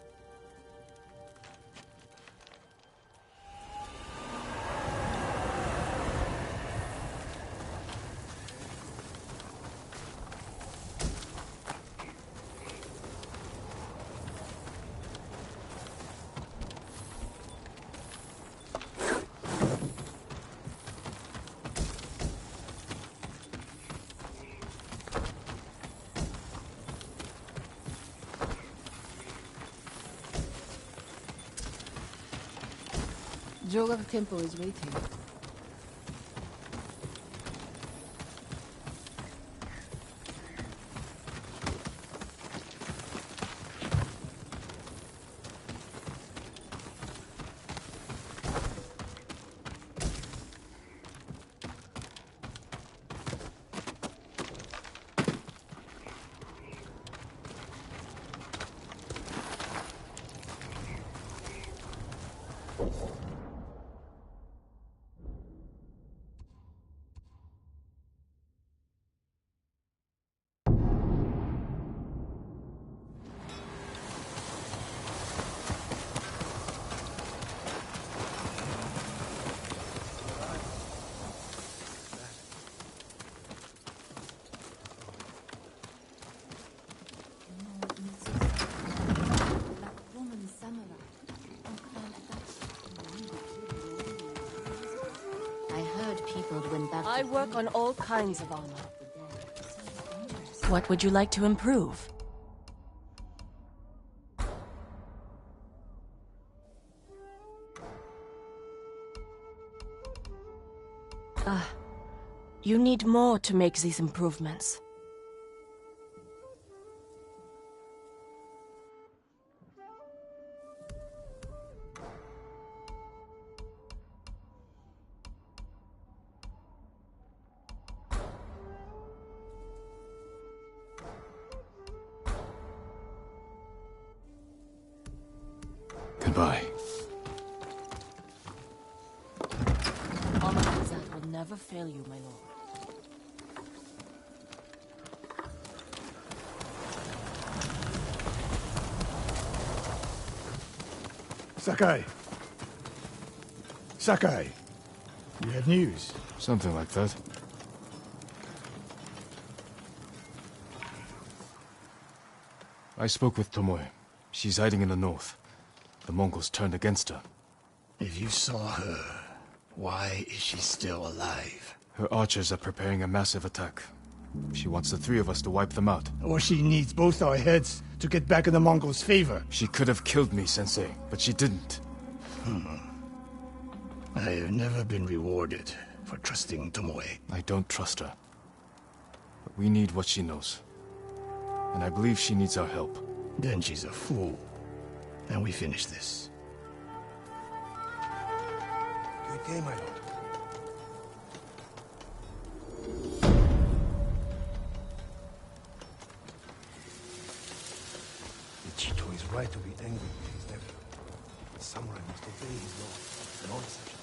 Jogak Temple is waiting. I work on all kinds of armor. What would you like to improve? You need more to make these improvements. Goodbye. Armor like that will never fail you, my lord. Sakai. Sakai. You have news? Something like that. I spoke with Tomoe. She's hiding in the north. The Mongols turned against her. If you saw her, why is she still alive? Her archers are preparing a massive attack. She wants the three of us to wipe them out. Or she needs both our heads to get back in the Mongols' favor. She could have killed me, Sensei, but she didn't. I have never been rewarded for trusting Tomoe. I don't trust her. But we need what she knows. And I believe she needs our help. Then she's a fool. And we finish this. Good game, my lord. Ichito is right to be angry with his nephew. The samurai must obey his law, and all such.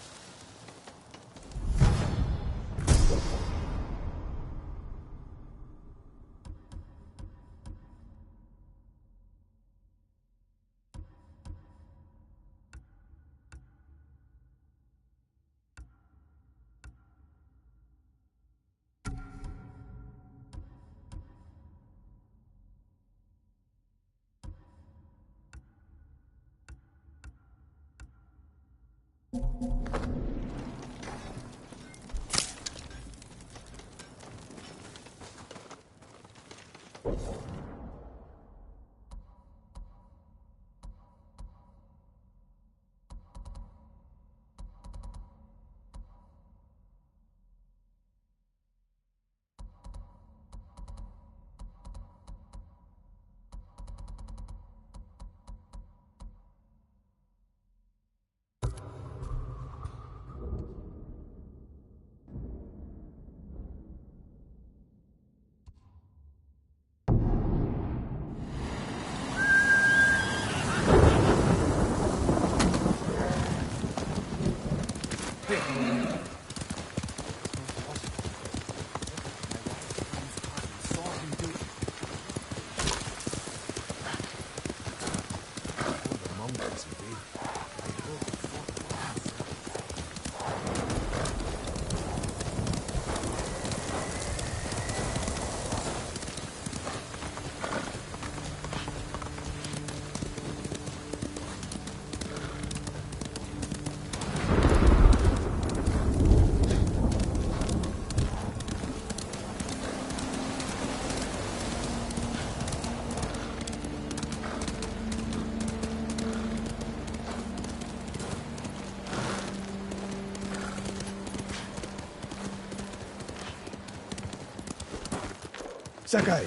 Sakai,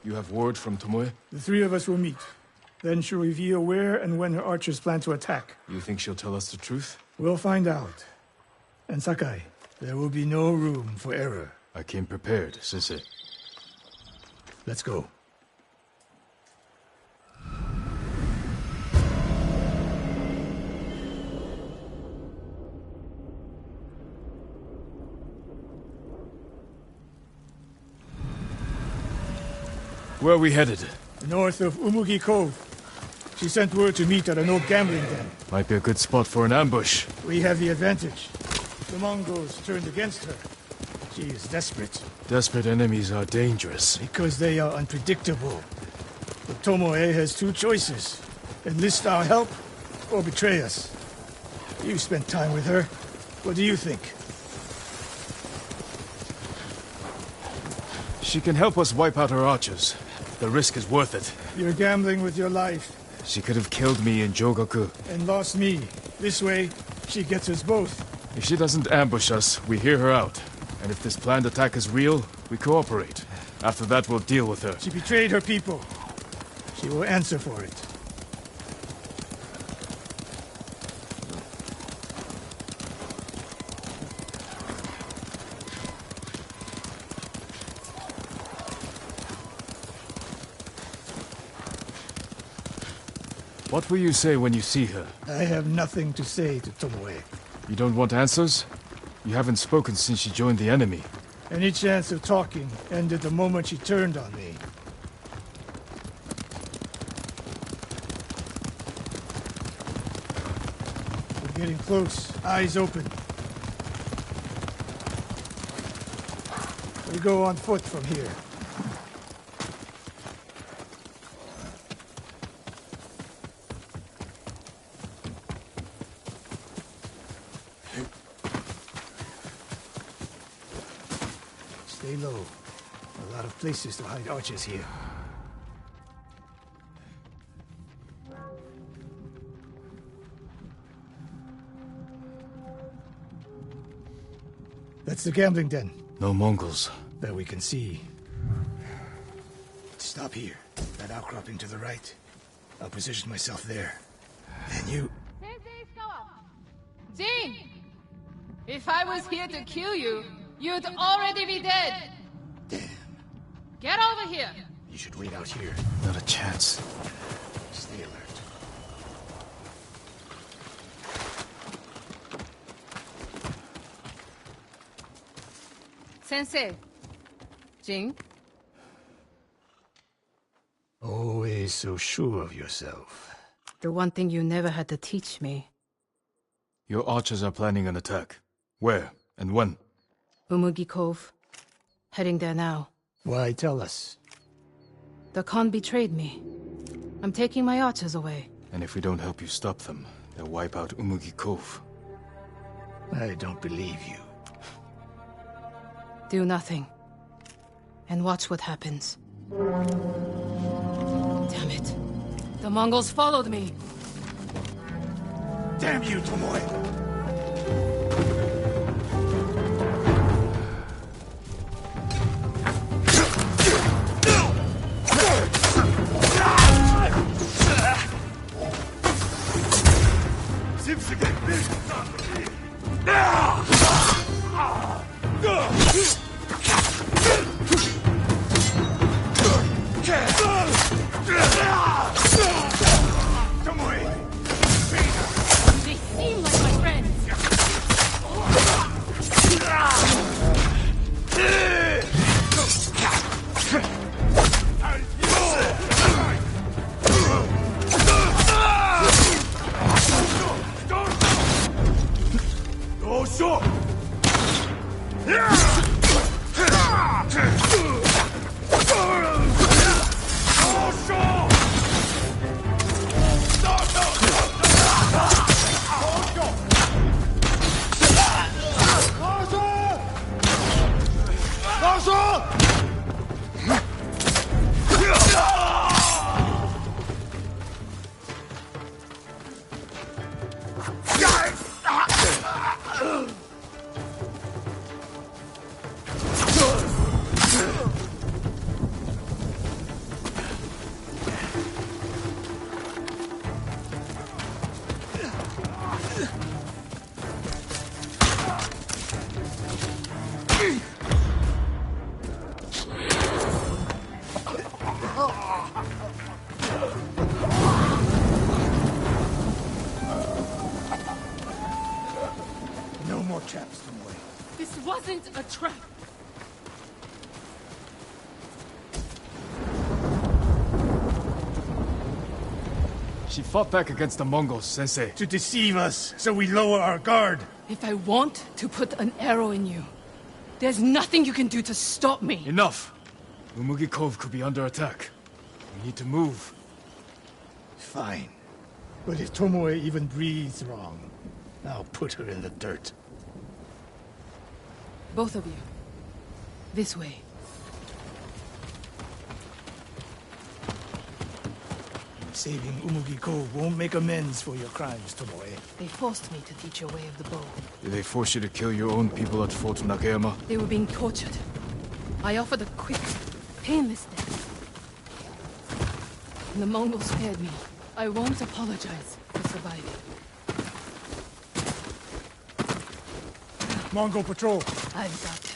You have word from Tomoe? the three of us will meet. Then she'll reveal where and when her archers plan to attack. You think she'll tell us the truth? We'll find out. And Sakai, there will be no room for error. I came prepared, Sensei. Let's go. Where are we headed? North of Umugi Cove. She sent word to meet at an old gambling den. Might be a good spot for an ambush. We have the advantage. The Mongols turned against her. She is desperate. Desperate enemies are dangerous. Because they are unpredictable. But Tomoe has two choices. Enlist our help, or betray us. You spent time with her. What do you think? She can help us wipe out her archers. The risk is worth it. You're gambling with your life. She could have killed me in Jogaku. And lost me. This way, she gets us both. If she doesn't ambush us, we hear her out. And if this planned attack is real, we cooperate. After that, we'll deal with her. She betrayed her people. She will answer for it. What will you say when you see her? I have nothing to say to Tomoe. You don't want answers? You haven't spoken since she joined the enemy. Any chance of talking ended the moment she turned on me. The Getting close. Eyes open. We go on foot from here. Stay low. A lot of places to hide archers here. That's the gambling den. No Mongols. That we can see. Stop here. That outcropping to the right. I'll position myself there. Then you... Jin! If I was here to kill you, you'd already be dead! Damn. Get over here! You should wait out here. Not a chance. Stay alert. Sensei. Jin? Always so sure of yourself. The one thing you never had to teach me. Your archers are planning an attack. Where and when? Umugi Cove. Heading there now. Why tell us? The Khan betrayed me. I'm taking my archers away. And if we don't help you stop them, they'll wipe out Umugi Cove. I don't believe you. Do nothing. And watch what happens. Damn it. The Mongols followed me. Damn you, Tomoe! They seem like my friends. No more traps, Tomoe. This wasn't a trap. She fought back against the Mongols, Sensei. To deceive us, so we lower our guard. If I want to put an arrow in you, there's nothing you can do to stop me. Enough! Umugi Cove could be under attack. We need to move. Fine. But if Tomoe even breathes wrong, I'll put her in the dirt. Both of you. This way. Saving Umugi Cove won't make amends for your crimes, Tomoe. They forced me to teach a way of the bow. Did they force you to kill your own people at Fort Nakayama? They were being tortured. I offered a quick, painless death. And the Mongols spared me. I won't apologize for surviving. Mongol patrol. I've got him.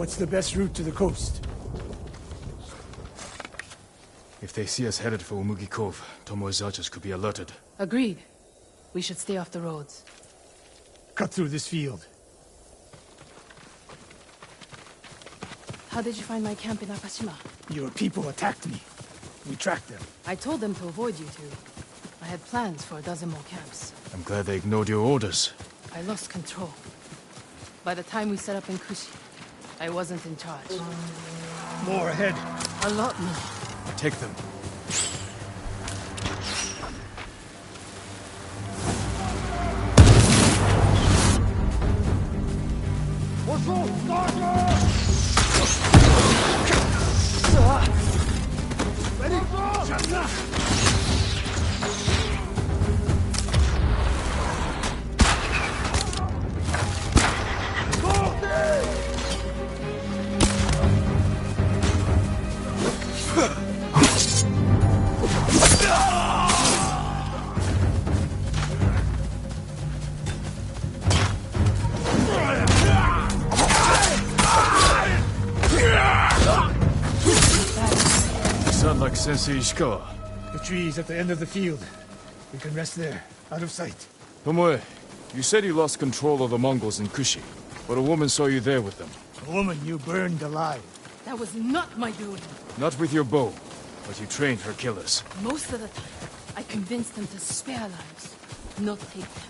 What's the best route to the coast? If they see us headed for Umugi Cove, Tomoe's archers could be alerted. Agreed. We should stay off the roads. Cut through this field. How did you find my camp in Akashima? Your people attacked me. We tracked them. I told them to avoid you two. I had plans for a dozen more camps. I'm glad they ignored your orders. I lost control. By the time we set up in Kushi, I wasn't in charge. More ahead. A lot more. Take them. Sound like Sensei Ishikawa. The trees at the end of the field. We can rest there, out of sight. Tomoe, you said you lost control of the Mongols in Kushi, but a woman saw you there with them. A woman you burned alive. That was not my doing. Not with your bow, but you trained her killers. Most of the time, I convinced them to spare lives, not take them.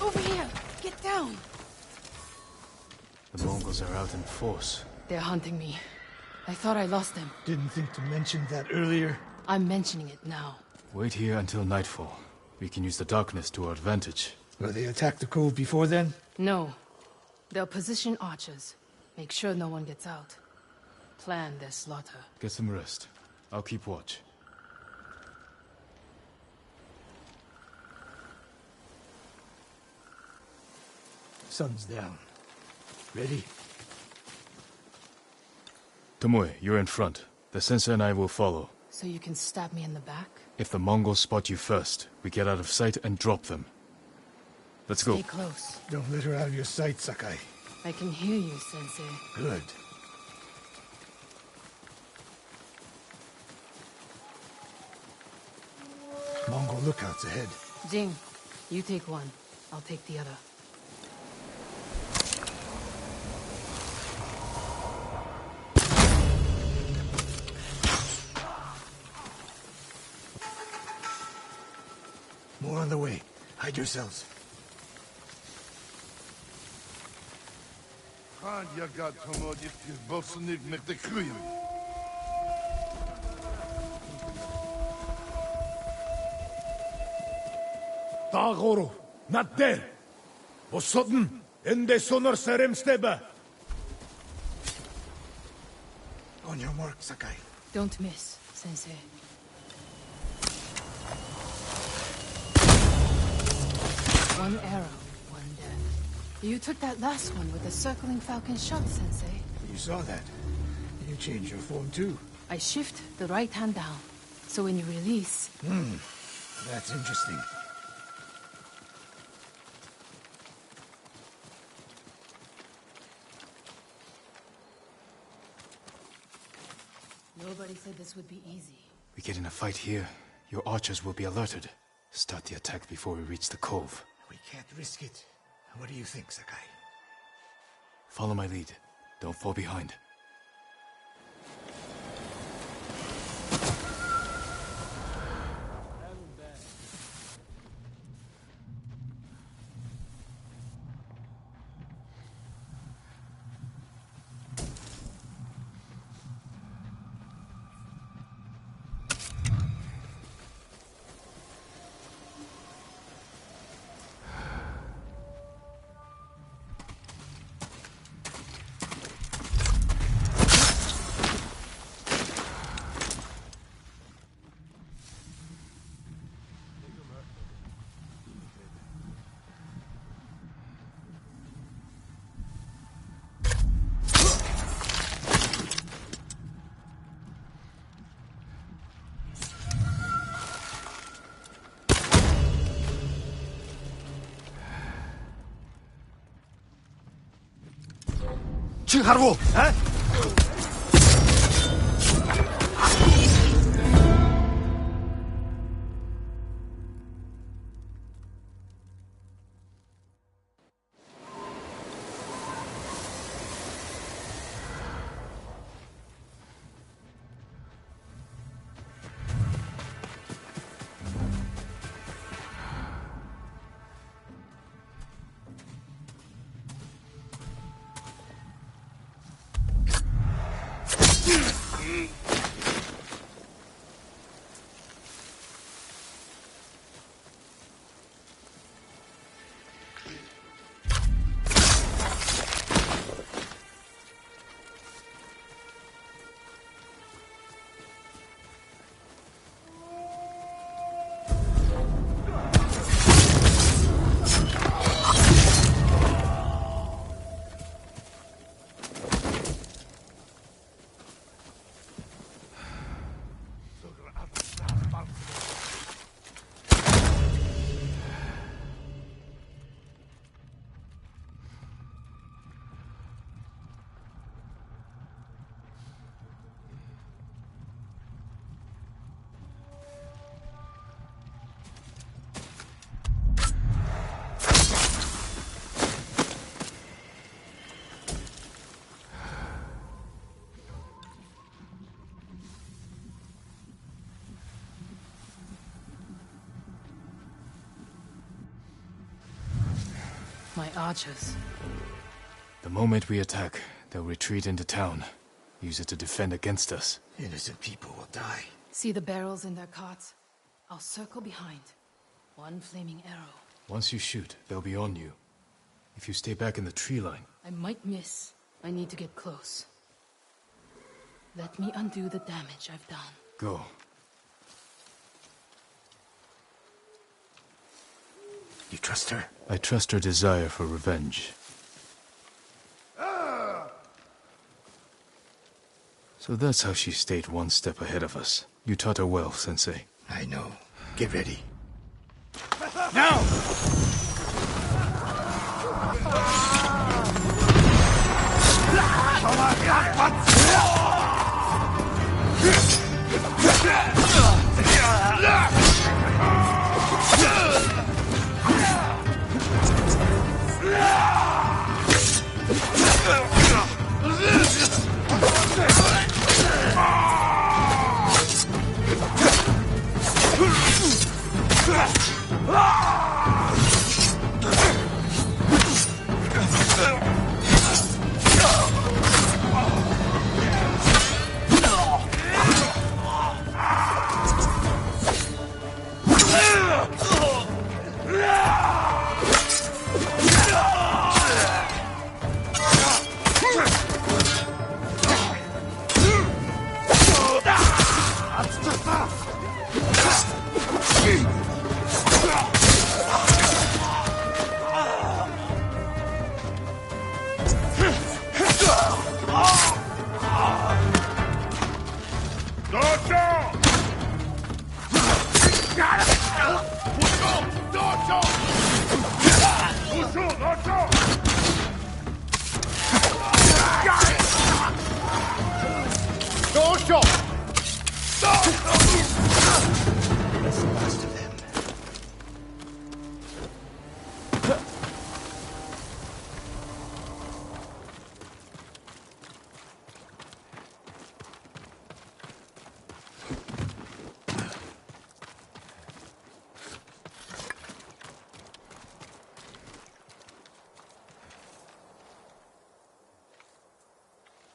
Over here! Get down! The Mongols are out in force. They're hunting me. I thought I lost them. Didn't think to mention that earlier. I'm mentioning it now. Wait here until nightfall. We can use the darkness to our advantage. Will they attack the cove before then? No. They'll position archers. Make sure no one gets out. Plan their slaughter. Get some rest. I'll keep watch. Sun's down. Ready? Tomoe, you're in front. The sensei and I will follow. So you can stab me in the back? If the Mongols spot you first, we get out of sight and drop them. Let's go. Stay close. Don't let her out of your sight, Sakai. I can hear you, Sensei. Good. Mongol lookouts ahead. Jing, you take one. I'll take the other. More on the way. Hide yourselves. Dagoro, not there. O sudden, ende sonor serem steba. On your mark, Sakai. Don't miss, Sensei. One arrow, one death. You took that last one with the circling falcon shot, Sensei. You saw that. You changed your form too. I shift the right hand down, so when you release... That's interesting. Nobody said this would be easy. We get in a fight here, your archers will be alerted. Start the attack before we reach the cove. We can't risk it. What do you think, Sakai? Follow my lead. Don't fall behind. 칭하라고! My archers. The moment we attack, they'll retreat into town. Use it to defend against us. Innocent people will die. See the barrels in their carts? I'll circle behind. One flaming arrow. Once you shoot, they'll be on you. If you stay back in the tree line... I might miss. I need to get close. Let me undo the damage I've done. Go. You trust her? I trust her desire for revenge. So that's how she stayed one step ahead of us. You taught her well, Sensei. I know. Get ready. Now!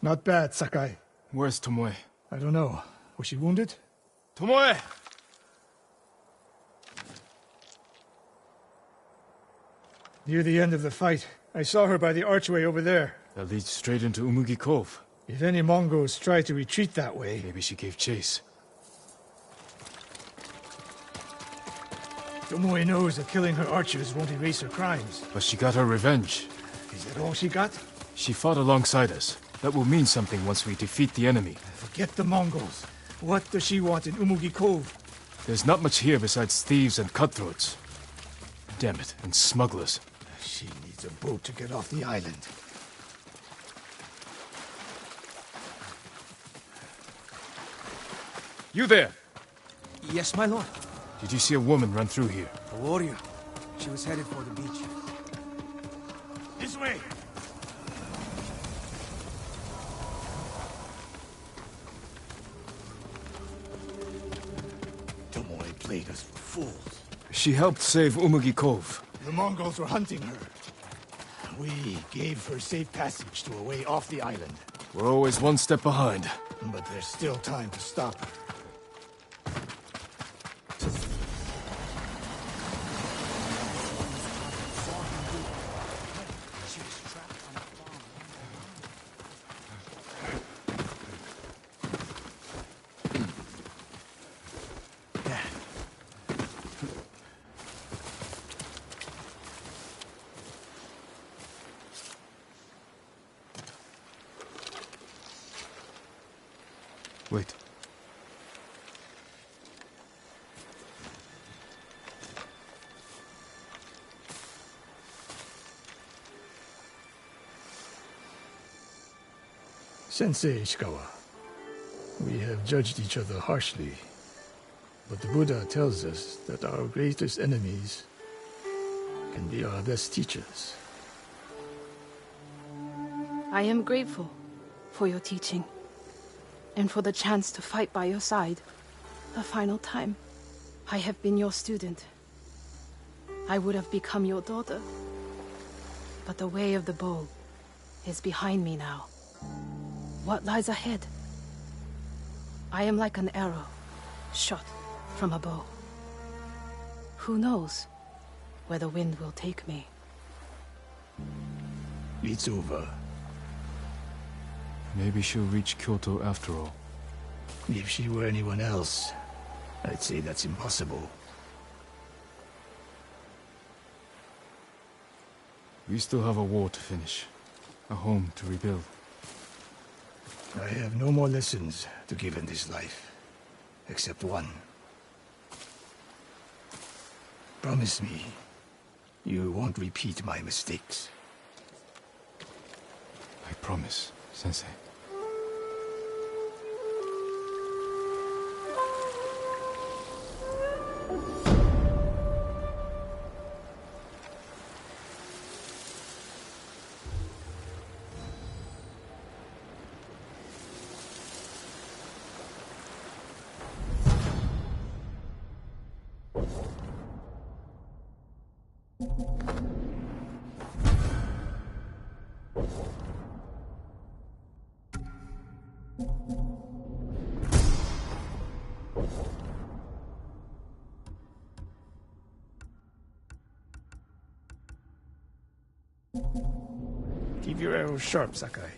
Not bad, Sakai. Where's Tomoe? I don't know. Was she wounded? Tomoe! Near the end of the fight, I saw her by the archway over there. That leads straight into Umugi Cove. If any Mongols try to retreat that way... Maybe she gave chase. Tomoe knows that killing her archers won't erase her crimes. But she got her revenge. Is that all she got? She fought alongside us. That will mean something once we defeat the enemy. Forget the Mongols. What does she want in Umugi Cove? There's not much here besides thieves and cutthroats. Damn it, and smugglers. She needs a boat to get off the island. You there! Yes, my lord. Did you see a woman run through here? A warrior. She was headed for the beach. This way! Tomoe played us for fools. She helped save Umugi Cove. The Mongols were hunting her. We gave her safe passage to a way off the island. We're always one step behind. But there's still time to stop her. Wait. Sensei Ishikawa, we have judged each other harshly, but the Buddha tells us that our greatest enemies can be our best teachers. I am grateful for your teaching, and for the chance to fight by your side the final time. I have been your student. I would have become your daughter. But the way of the bow is behind me now. What lies ahead? I am like an arrow shot from a bow. Who knows where the wind will take me? It's over. Maybe she'll reach Kyoto after all. If she were anyone else, I'd say that's impossible. We still have a war to finish. A home to rebuild. I have no more lessons to give in this life, except one. Promise me, you won't repeat my mistakes. I promise, Sensei. Keep your arrows sharp, Sakai.